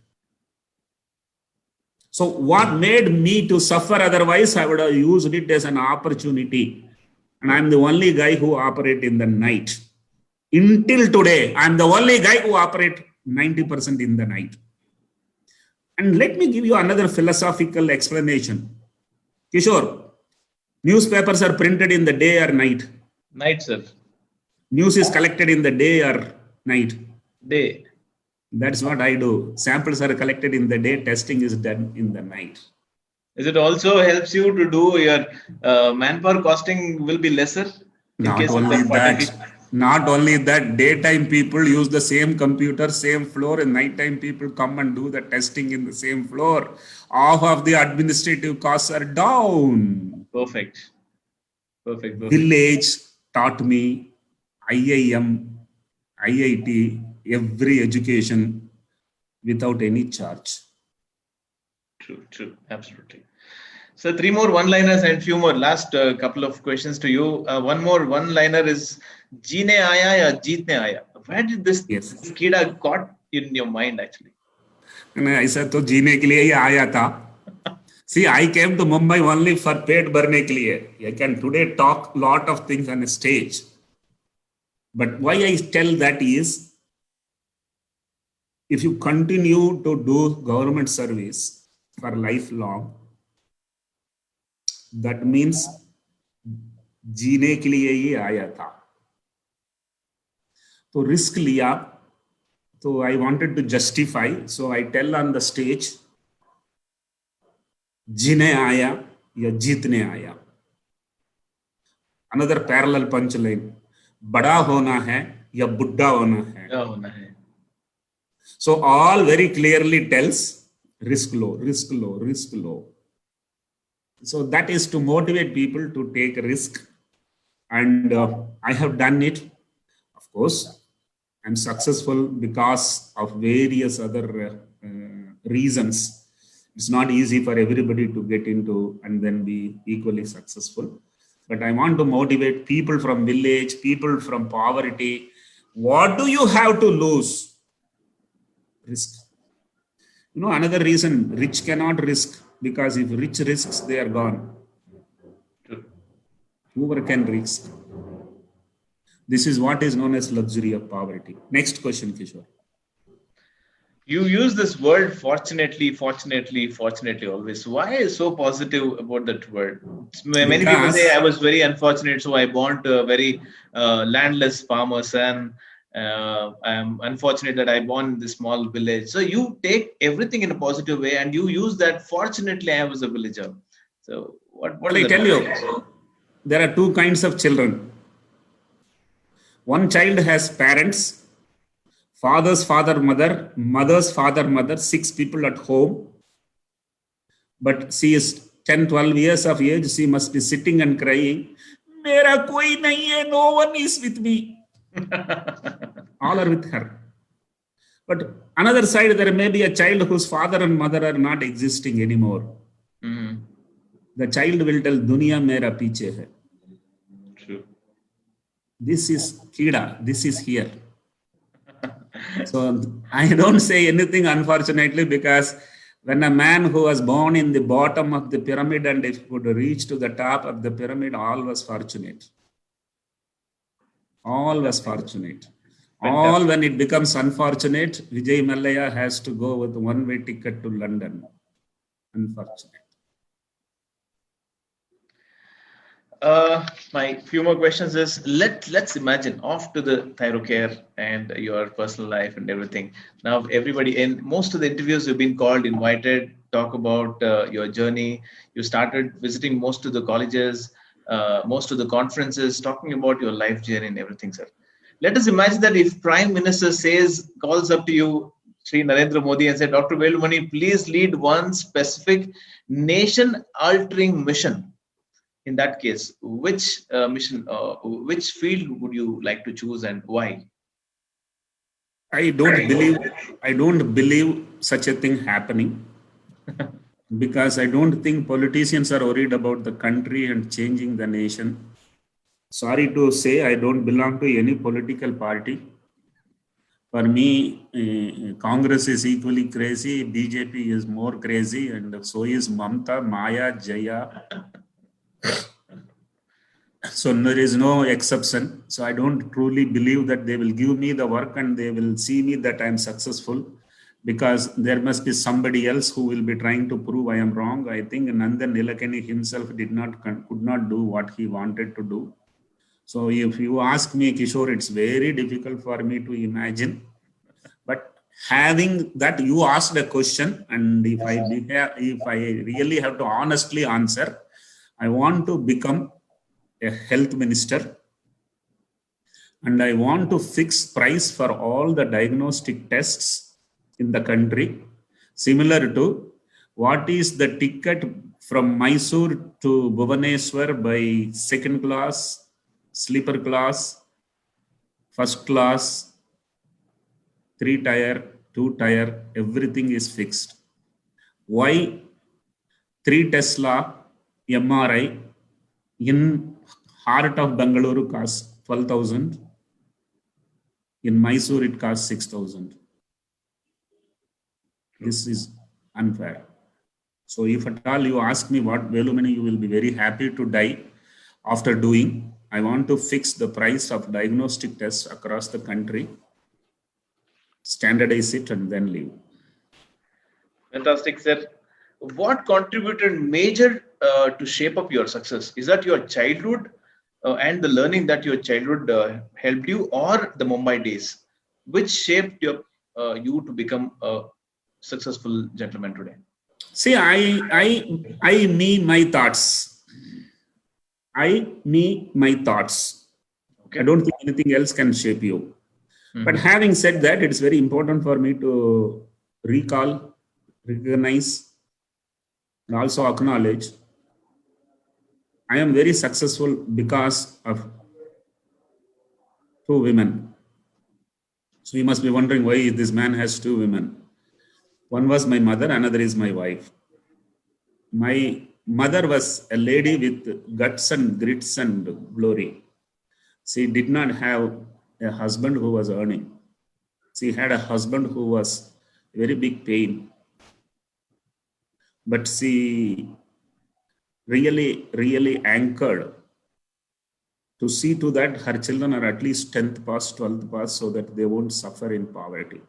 So what made me to suffer? Otherwise, I would have used it as an opportunity. And I'm the only guy who operate in the night. Until today, I'm the only guy who operate 90% in the night. And let me give you another philosophical explanation. Kishore, newspapers are printed in the day or night? Night, sir. News is collected in the day or night? Day. That's what I do. Samples are collected in the day, testing is done in the night. Is it also helps you to do your manpower costing will be lesser? Not only that, daytime people use the same computer, same floor, and nighttime people come and do the testing in the same floor. Half of the administrative costs are down. Perfect. Village taught me IIM, IIT, every education without any charge. True, absolutely. So 3 more one-liners and few more last couple of questions to you. One more one-liner is Jeene aaya ya jeetne aaya. Where did this kida got in your mind actually? ऐसा तो जीने के लिए ही आया था. See, I came to Mumbai only for पेट भरने के लिए. I can today talk lot of things on a stage. But why I tell that is, if you continue to do government service for lifelong, that means जीने के लिए ही आया था. तो risk लिया, तो I wanted to justify, so I tell on the stage, जीने आया या जीतने आया. Another parallel punchline, बड़ा होना है या बुड्ढा होना है. So all very clearly tells risk low. So that is to motivate people to take a risk. And I have done it. Of course, I'm successful because of various other reasons. It's not easy for everybody to get into and then be equally successful. But I want to motivate people from village, people from poverty. What do you have to lose? Risk. Another reason, rich cannot risk, because if rich risks, they are gone. Whoever can risk. This is what is known as luxury of poverty. Next question, Kishore. You use this word fortunately always. Why is so positive about that word? Many people say I was very unfortunate, so I born to a very landless farmer son. I'm unfortunate that I born in this small village. So you take everything in a positive way and you use that fortunately I was a villager. So what I tell you, there are two kinds of children. One child has parents, father's father, mother, mother's father, mother, 6 people at home. But she is 10, 12 years of age. She must be sitting and crying. Mera koi nahi hai, no one is with me. All are with her. But another side, there may be a child whose father and mother are not existing anymore. The child will tell, Dunya mera piche hai. True. This is kida. This is here. So I don't say anything, unfortunately, because when a man who was born in the bottom of the pyramid and if could reach to the top of the pyramid, all was fortunate. All was fortunate. All when it becomes unfortunate, Vijay Mallya has to go with one-way ticket to London. Unfortunate. My few more questions is let's imagine off to the thyrocare and your personal life and everything. Now everybody in most of the interviews you've been called, invited, talk about your journey. You started visiting most of the colleges, most of the conferences, talking about your life journey and everything, sir. Let us imagine that if Prime Minister calls up to you, Sri Narendra Modi, and said, Dr. Velumani, please lead one specific nation-altering mission. In that case, which which field would you like to choose and why? I don't believe such a thing happening because I don't think politicians are worried about the country and changing the nation. Sorry to say, I don't belong to any political party. For me, Congress is equally crazy, BJP is more crazy, and so is Mamta, Maya, Jaya. So there is no exception. So I don't truly believe that they will give me the work and they will see me that I am successful, because there must be somebody else who will be trying to prove I am wrong. I think Nandan Nilekani himself could not do what he wanted to do. So if you ask me, Kishore, it's very difficult for me to imagine. But having that, you asked a question, and if I really have to honestly answer, I want to become a health minister, and I want to fix price for all the diagnostic tests in the country, similar to what is the ticket from Mysore to Bhubaneswar by second class, sleeper class, first class, 3-tier, 2-tier, everything is fixed. Why 3 Tesla MRI in heart of Bangalore costs 12,000. In Mysore, it costs 6,000. This is unfair. So if at all you ask me what Velumani you will be very happy to die after doing, I want to fix the price of diagnostic tests across the country, standardize it, and then leave. Fantastic, sir. What contributed major to shape up your success? Is that your childhood and the learning that your childhood helped you, or the Mumbai days? Which shaped you to become a successful gentleman today? See, me, my thoughts. My thoughts. Okay. I don't think anything else can shape you. Mm-hmm. But having said that, it's very important for me to recall, recognize, and also acknowledge I am very successful because of 2 women. So you must be wondering why this man has 2 women. One was my mother, another is my wife. My mother was a lady with guts and grits and glory. She did not have a husband who was earning. She had a husband who was very big pain. But she really anchored to see to that her children are at least 10th pass, 12th pass, so that they won't suffer in poverty.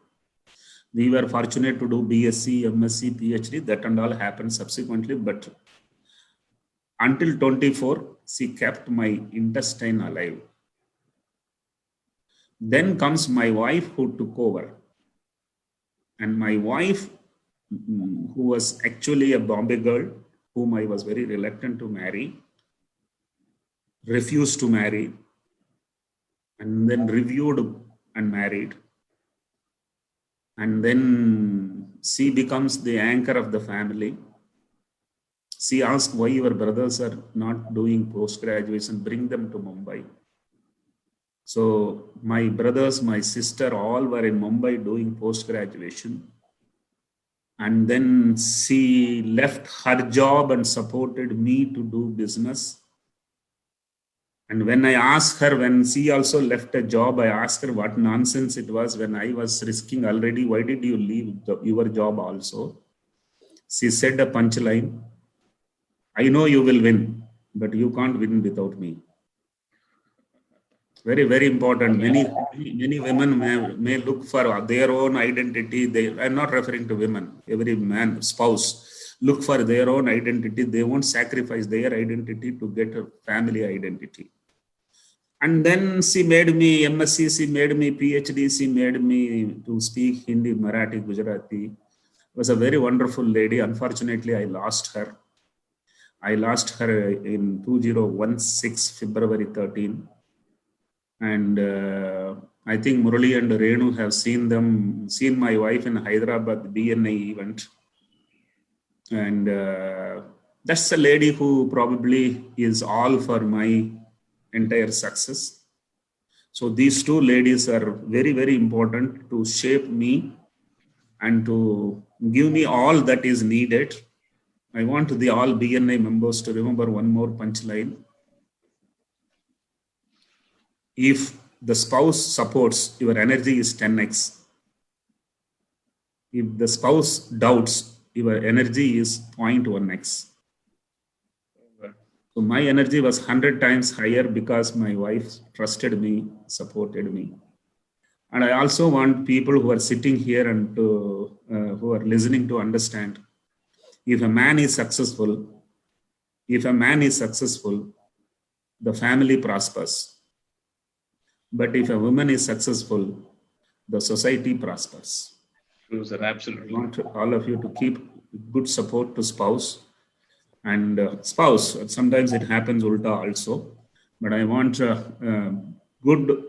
We were fortunate to do BSc, MSc, PhD, that and all happened subsequently, but until 24, she kept my intestine alive. Then comes my wife who took over. And my wife, who was actually a Bombay girl, whom I was very reluctant to marry, refused to marry, and then reviewed and married. And then she becomes the anchor of the family. She asked why your brothers are not doing post-graduation, bring them to Mumbai. So my brothers, my sister, all were in Mumbai doing post-graduation. And then she left her job and supported me to do business. And when I asked her, when she also left a job, I asked her what nonsense it was when I was risking already. Why did you leave your job also? She said a punchline, I know you will win, but you can't win without me. Very, very important. Many women may look for their own identity. I'm not referring to women. Every man, spouse look for their own identity. They won't sacrifice their identity to get a family identity. And then she made me MSc, she made me PhD, she made me to speak Hindi, Marathi, Gujarati. Was a very wonderful lady. Unfortunately, I lost her. I lost her in 2016, February 13. And I think Murali and Renu have seen my wife in Hyderabad BNI event. And that's a lady who probably is all for my entire success. So these two ladies are very, very important to shape me and to give me all that is needed. I want the all BNI members to remember one more punchline. If the spouse supports, your energy is 10x. If the spouse doubts, your energy is 0.1x. So my energy was 100 times higher because my wife trusted me, supported me. And I also want people who are sitting here and who are listening to understand, if a man is successful, the family prospers. But if a woman is successful, the society prospers. True, sir. Absolutely. I want all of you to keep good support to spouse. And spouse, sometimes it happens ulta also. But I want good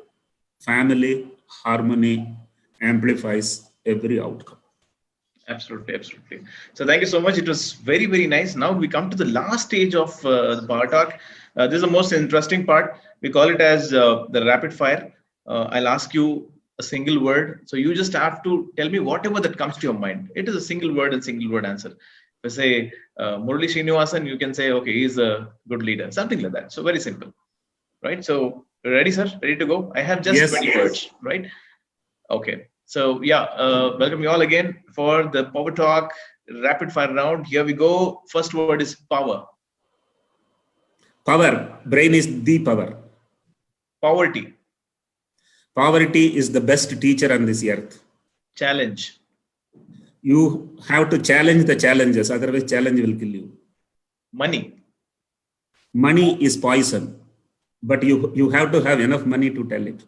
family harmony amplifies every outcome. Absolutely, absolutely. So thank you so much. It was very, very nice. Now we come to the last stage of the Power Talk. This is the most interesting part. We call it as the rapid fire. I'll ask you a single word. So you just have to tell me whatever that comes to your mind. It is a single word and single word answer. If I say Murali Srinivasan, you can say, okay, he's a good leader, something like that. So very simple, right? So ready, sir? Ready to go? I have just 20 words, right? Okay. So yeah, welcome you all again for the Power Talk rapid fire round. Here we go. First word is power. Power. Brain is the power. Poverty. Poverty is the best teacher on this earth. Challenge. You have to challenge the challenges, otherwise challenge will kill you. Money. Money is poison, but you have to have enough money to tell it.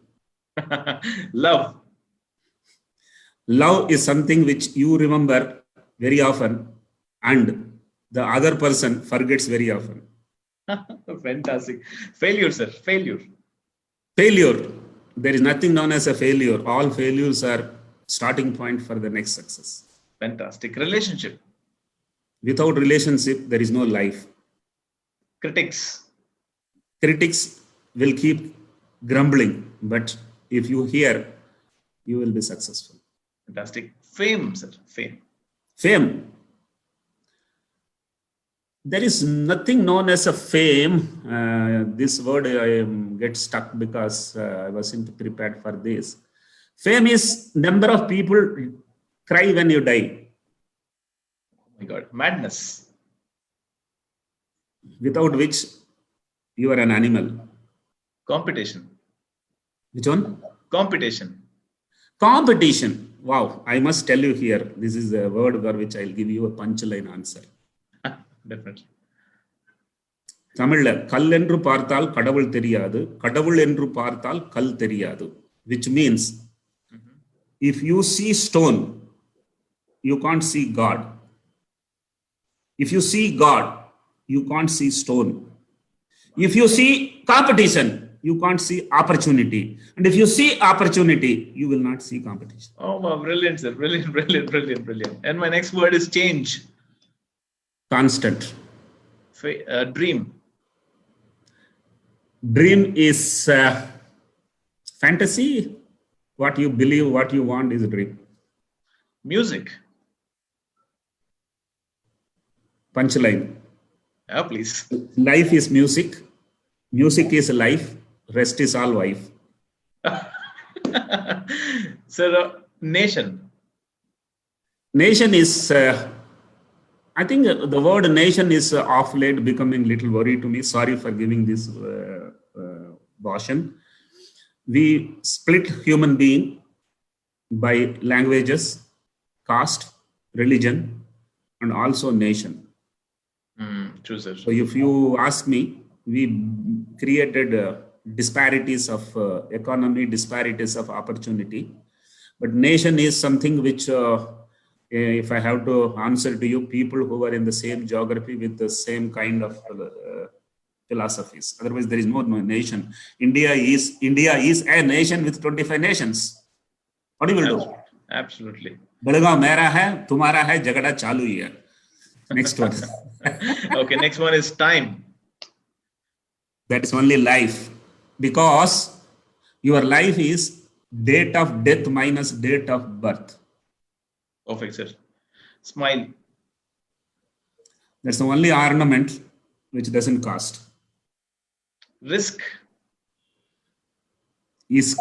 Love. Love is something which you remember very often and the other person forgets very often. Fantastic. Failure, sir. Failure. Failure. There is nothing known as a failure. All failures are starting point for the next success. Fantastic. Relationship. Without relationship, there is no life. Critics. Critics will keep grumbling, but if you hear, you will be successful. Fantastic. Fame, sir. Fame. Fame. There is nothing known as a fame. This word I get stuck because I wasn't prepared for this. Fame is number of people cry when you die. Oh my God. Madness. Without which you are an animal. Competition. Which one? Competition. Competition. Wow. I must tell you here, this is a word for which I'll give you a punchline answer. Definitely. தமிழ்ல கல் என்று பார்த்தால் கடவுள் தெரியாது, கடவுள் என்று பார்த்தால் கல் தெரியாது, which means if you see stone, you can't see God. If you see God, you can't see stone. If you see competition, you can't see opportunity. And if you see opportunity, you will not see competition. Oh, wow, brilliant, sir. Brilliant, brilliant, brilliant, brilliant. And my next word is change. Constant. Dream. Dream is fantasy. What you believe, what you want is a dream. Music. Punchline. Yeah, please. Life is music. Music is life. Rest is all wife. Sir, nation. Nation is, I think the word nation is off late becoming little worry to me. Sorry for giving this version. We split human being by languages, caste, religion, and also nation. True, sir. So if you ask me, we created disparities of economy, disparities of opportunity. But nation is something which, if I have to answer to you, people who are in the same geography with the same kind of philosophies. Otherwise, there is no nation. India is a nation with 25 nations. What do you will do? Absolutely. Belgaum mera hai, tumhara hai, jagada chalu hi hai. Next one. Okay, next one is time. That is only life, because your life is date of death minus date of birth. Perfect, sir. Smile. That's the only ornament which doesn't cost. Risk. Isk.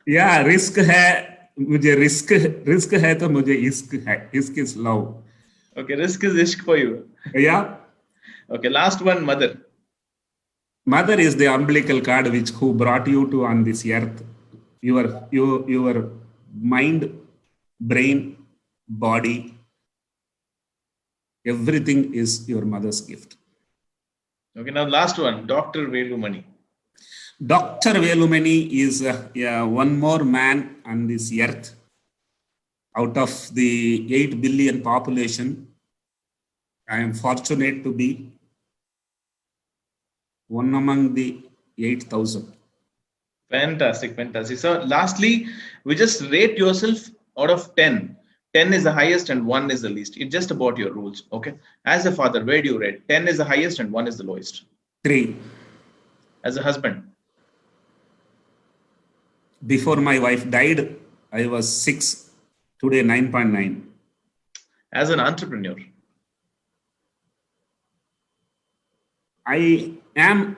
Yeah, risk hai. मुझे risk है तो मुझे इश्क है. Isk is love. Okay, risk is ishq for you. Yeah. Okay, last one, mother. Mother is the umbilical cord who brought you to on this earth. Your mind, brain, body, everything is your mother's gift. Okay, now last one, Dr. Velumani. Dr. Velumani is one more man on this earth. Out of the 8 billion population, I am fortunate to be one among the 8,000. Fantastic, fantastic. So lastly, we just rate yourself out of 10. 10 is the highest and 1 is the least. It's just about your rules, okay? As a father, where do you rate? 10 is the highest and 1 is the lowest. 3. As a husband? Before my wife died, I was 6. Today, 9.9. As an entrepreneur? I am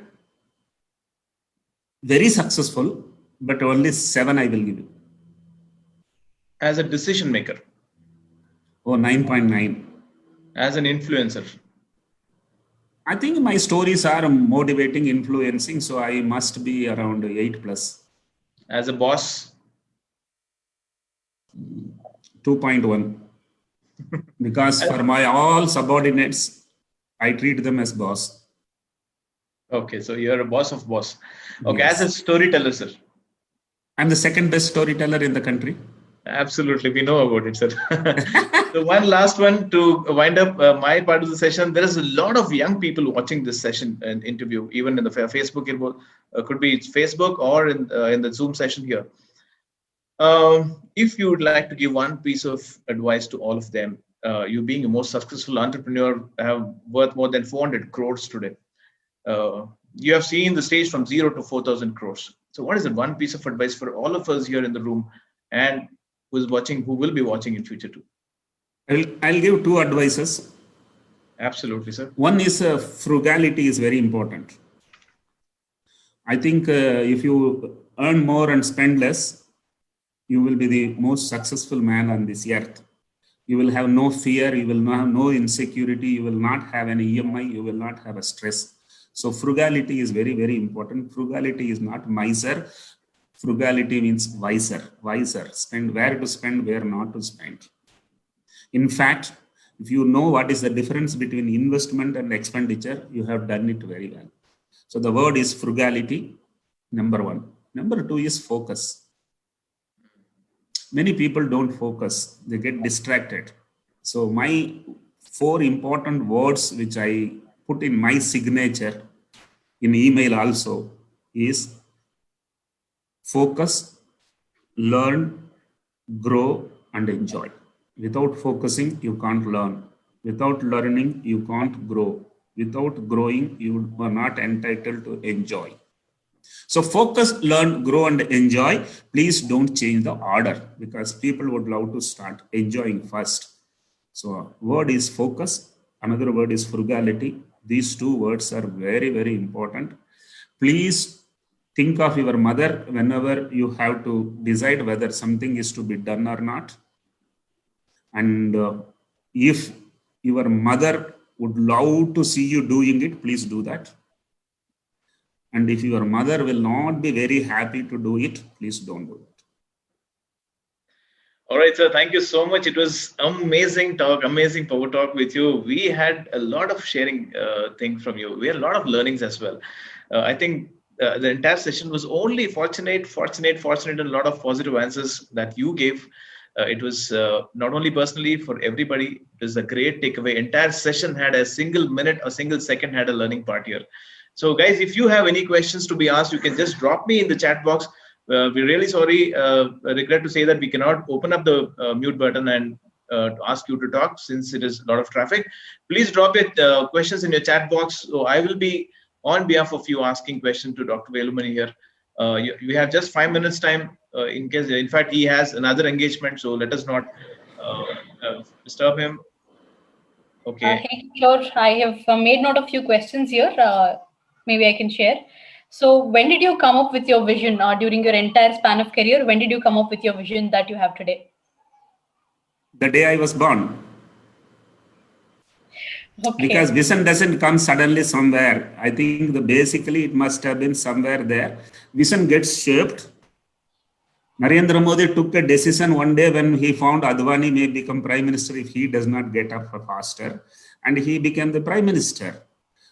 very successful, but only 7 I will give you. As a decision maker? Oh, 9.9. As an influencer? I think my stories are motivating, influencing, so I must be around 8 plus. As a boss? 2.1. Because for my all subordinates, I treat them as boss. Okay, so you're a boss of boss. Okay, Yes. As a storyteller, sir? I'm the second best storyteller in the country. Absolutely, we know about it, sir. So one last one to wind up my part of the session. There is a lot of young people watching this session and interview, even in the Facebook. It could be Facebook or in the Zoom session here. If you would like to give one piece of advice to all of them, you being a most successful entrepreneur, have worth more than 400 crores today. You have seen the stage from 0 to 4,000 crores. So what is the one piece of advice for all of us here in the room and who will be watching in future too? I'll give 2 advices. Absolutely, sir. One is frugality is very important. I think if you earn more and spend less, you will be the most successful man on this earth. You will have no fear, you will have no insecurity, you will not have any EMI, you will not have a stress. So frugality is very, very important. Frugality is not miser. Frugality means wiser. Spend where to spend, where not to spend. In fact, if you know what is the difference between investment and expenditure, you have done it very well. So the word is frugality, number 1. Number 2 is focus. Many people don't focus, they get distracted. So my 4 important words which I put in my signature in email also is focus, learn, grow, and enjoy. Without focusing, you can't learn. Without learning, you can't grow. Without growing, you are not entitled to enjoy. So focus, learn, grow, and enjoy. Please don't change the order because people would love to start enjoying first. So word is focus. Another word is frugality. These 2 words are very, very important. Please think of your mother whenever you have to decide whether something is to be done or not. And if your mother would love to see you doing it, please do that. And if your mother will not be very happy to do it, please don't do it. All right, sir. Thank you so much. It was amazing talk, amazing power talk with you. We had a lot of sharing thing from you. We had a lot of learnings as well. I think the entire session was only fortunate, and a lot of positive answers that you gave. It was not only personally for everybody. It was a great takeaway. Entire session had a single minute, a single second had a learning part here. So, guys, if you have any questions to be asked, you can just drop me in the chat box. We're really sorry. Regret to say that we cannot open up the mute button and ask you to talk since it is a lot of traffic. Please drop your questions in your chat box. So I will be on behalf of you asking questions to Dr. Velumani here. We have just 5 minutes time in case, in fact, he has another engagement. So let us not disturb him. Okay. Sure. I have made note of a few questions here. Maybe I can share. So when did you come up with your vision during your entire span of career? When did you come up with your vision that you have today? The day I was born. Okay. Because vision doesn't come suddenly somewhere. I think basically it must have been somewhere there. Vision gets shaped. Narendra Modi took a decision one day when he found Advani may become prime minister if he does not get up faster. And he became the prime minister.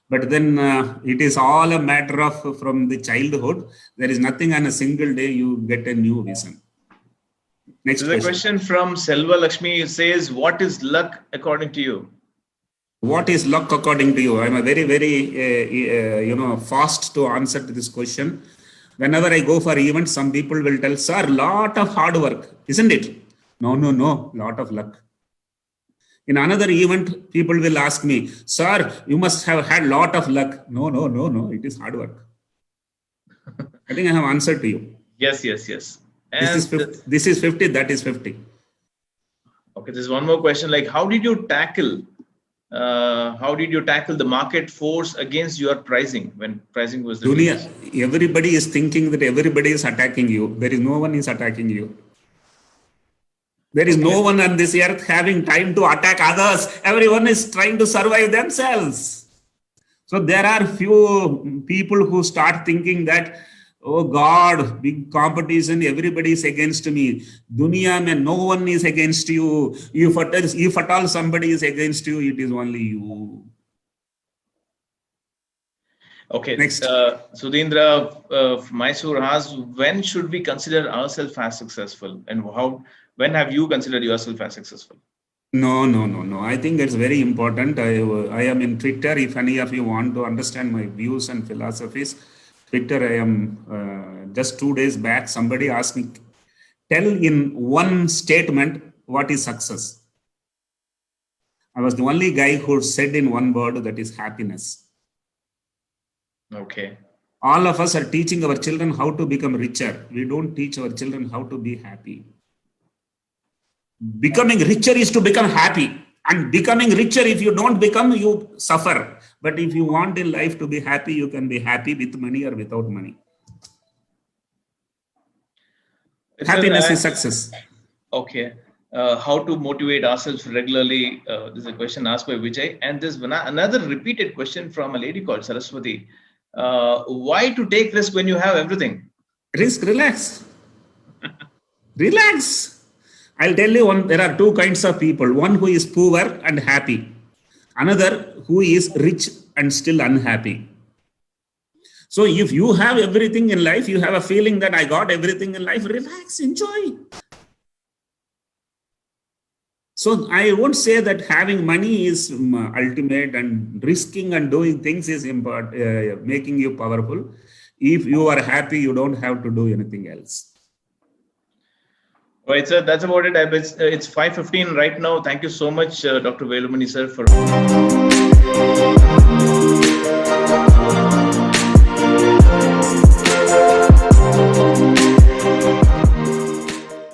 But then it is all a matter of from the childhood. There is nothing on a single day you get a new vision. Next There's a question from Selva Lakshmi. It says, what is luck according to you? What is luck according to you? I'm a very, very, fast to answer to this question. Whenever I go for events, some people will tell, sir, lot of hard work, isn't it? No, lot of luck. In another event, people will ask me, sir, you must have had lot of luck. No, it is hard work. I think I have answered to you. Yes. And this is 50, that is 50. Okay, there's one more question. Like, how did you tackle the market force against your pricing when pricing was the Dunia, everybody is thinking that everybody is attacking you. There is no one is attacking you. There is no one on this earth having time to attack others. Everyone is trying to survive themselves. So there are few people who start thinking that, oh God, big competition, everybody is against me. Dunya mein no one is against you. If at all somebody is against you, it is only you. Okay. Next. Sudhindra Mysore asks, when should we consider ourselves as successful? And when have you considered yourself as successful? No. I think it's very important. I am in Twitter. If any of you want to understand my views and philosophies, Twitter, I am just 2 days back, somebody asked me, tell in one statement, what is success? I was the only guy who said in one word, that is happiness. Okay. All of us are teaching our children how to become richer. We don't teach our children how to be happy. Becoming richer is to become happy. And becoming richer, if you don't become, you suffer. But if you want in life to be happy, you can be happy with money or without money. Happiness is success. Okay. How to motivate ourselves regularly? This is a question asked by Vijay. And there's another repeated question from a lady called Saraswati. Why to take risk when you have everything? Relax. Relax. I'll tell you there are two kinds of people. One who is poor and happy. Another who is rich and still unhappy. So if you have everything in life, you have a feeling that I got everything in life, relax, enjoy. So I won't say that having money is ultimate and risking and doing things is making you powerful. If you are happy, you don't have to do anything else. Right, sir. That's about it. It's 5:15 right now. Thank you so much, Dr. Velumani, sir, for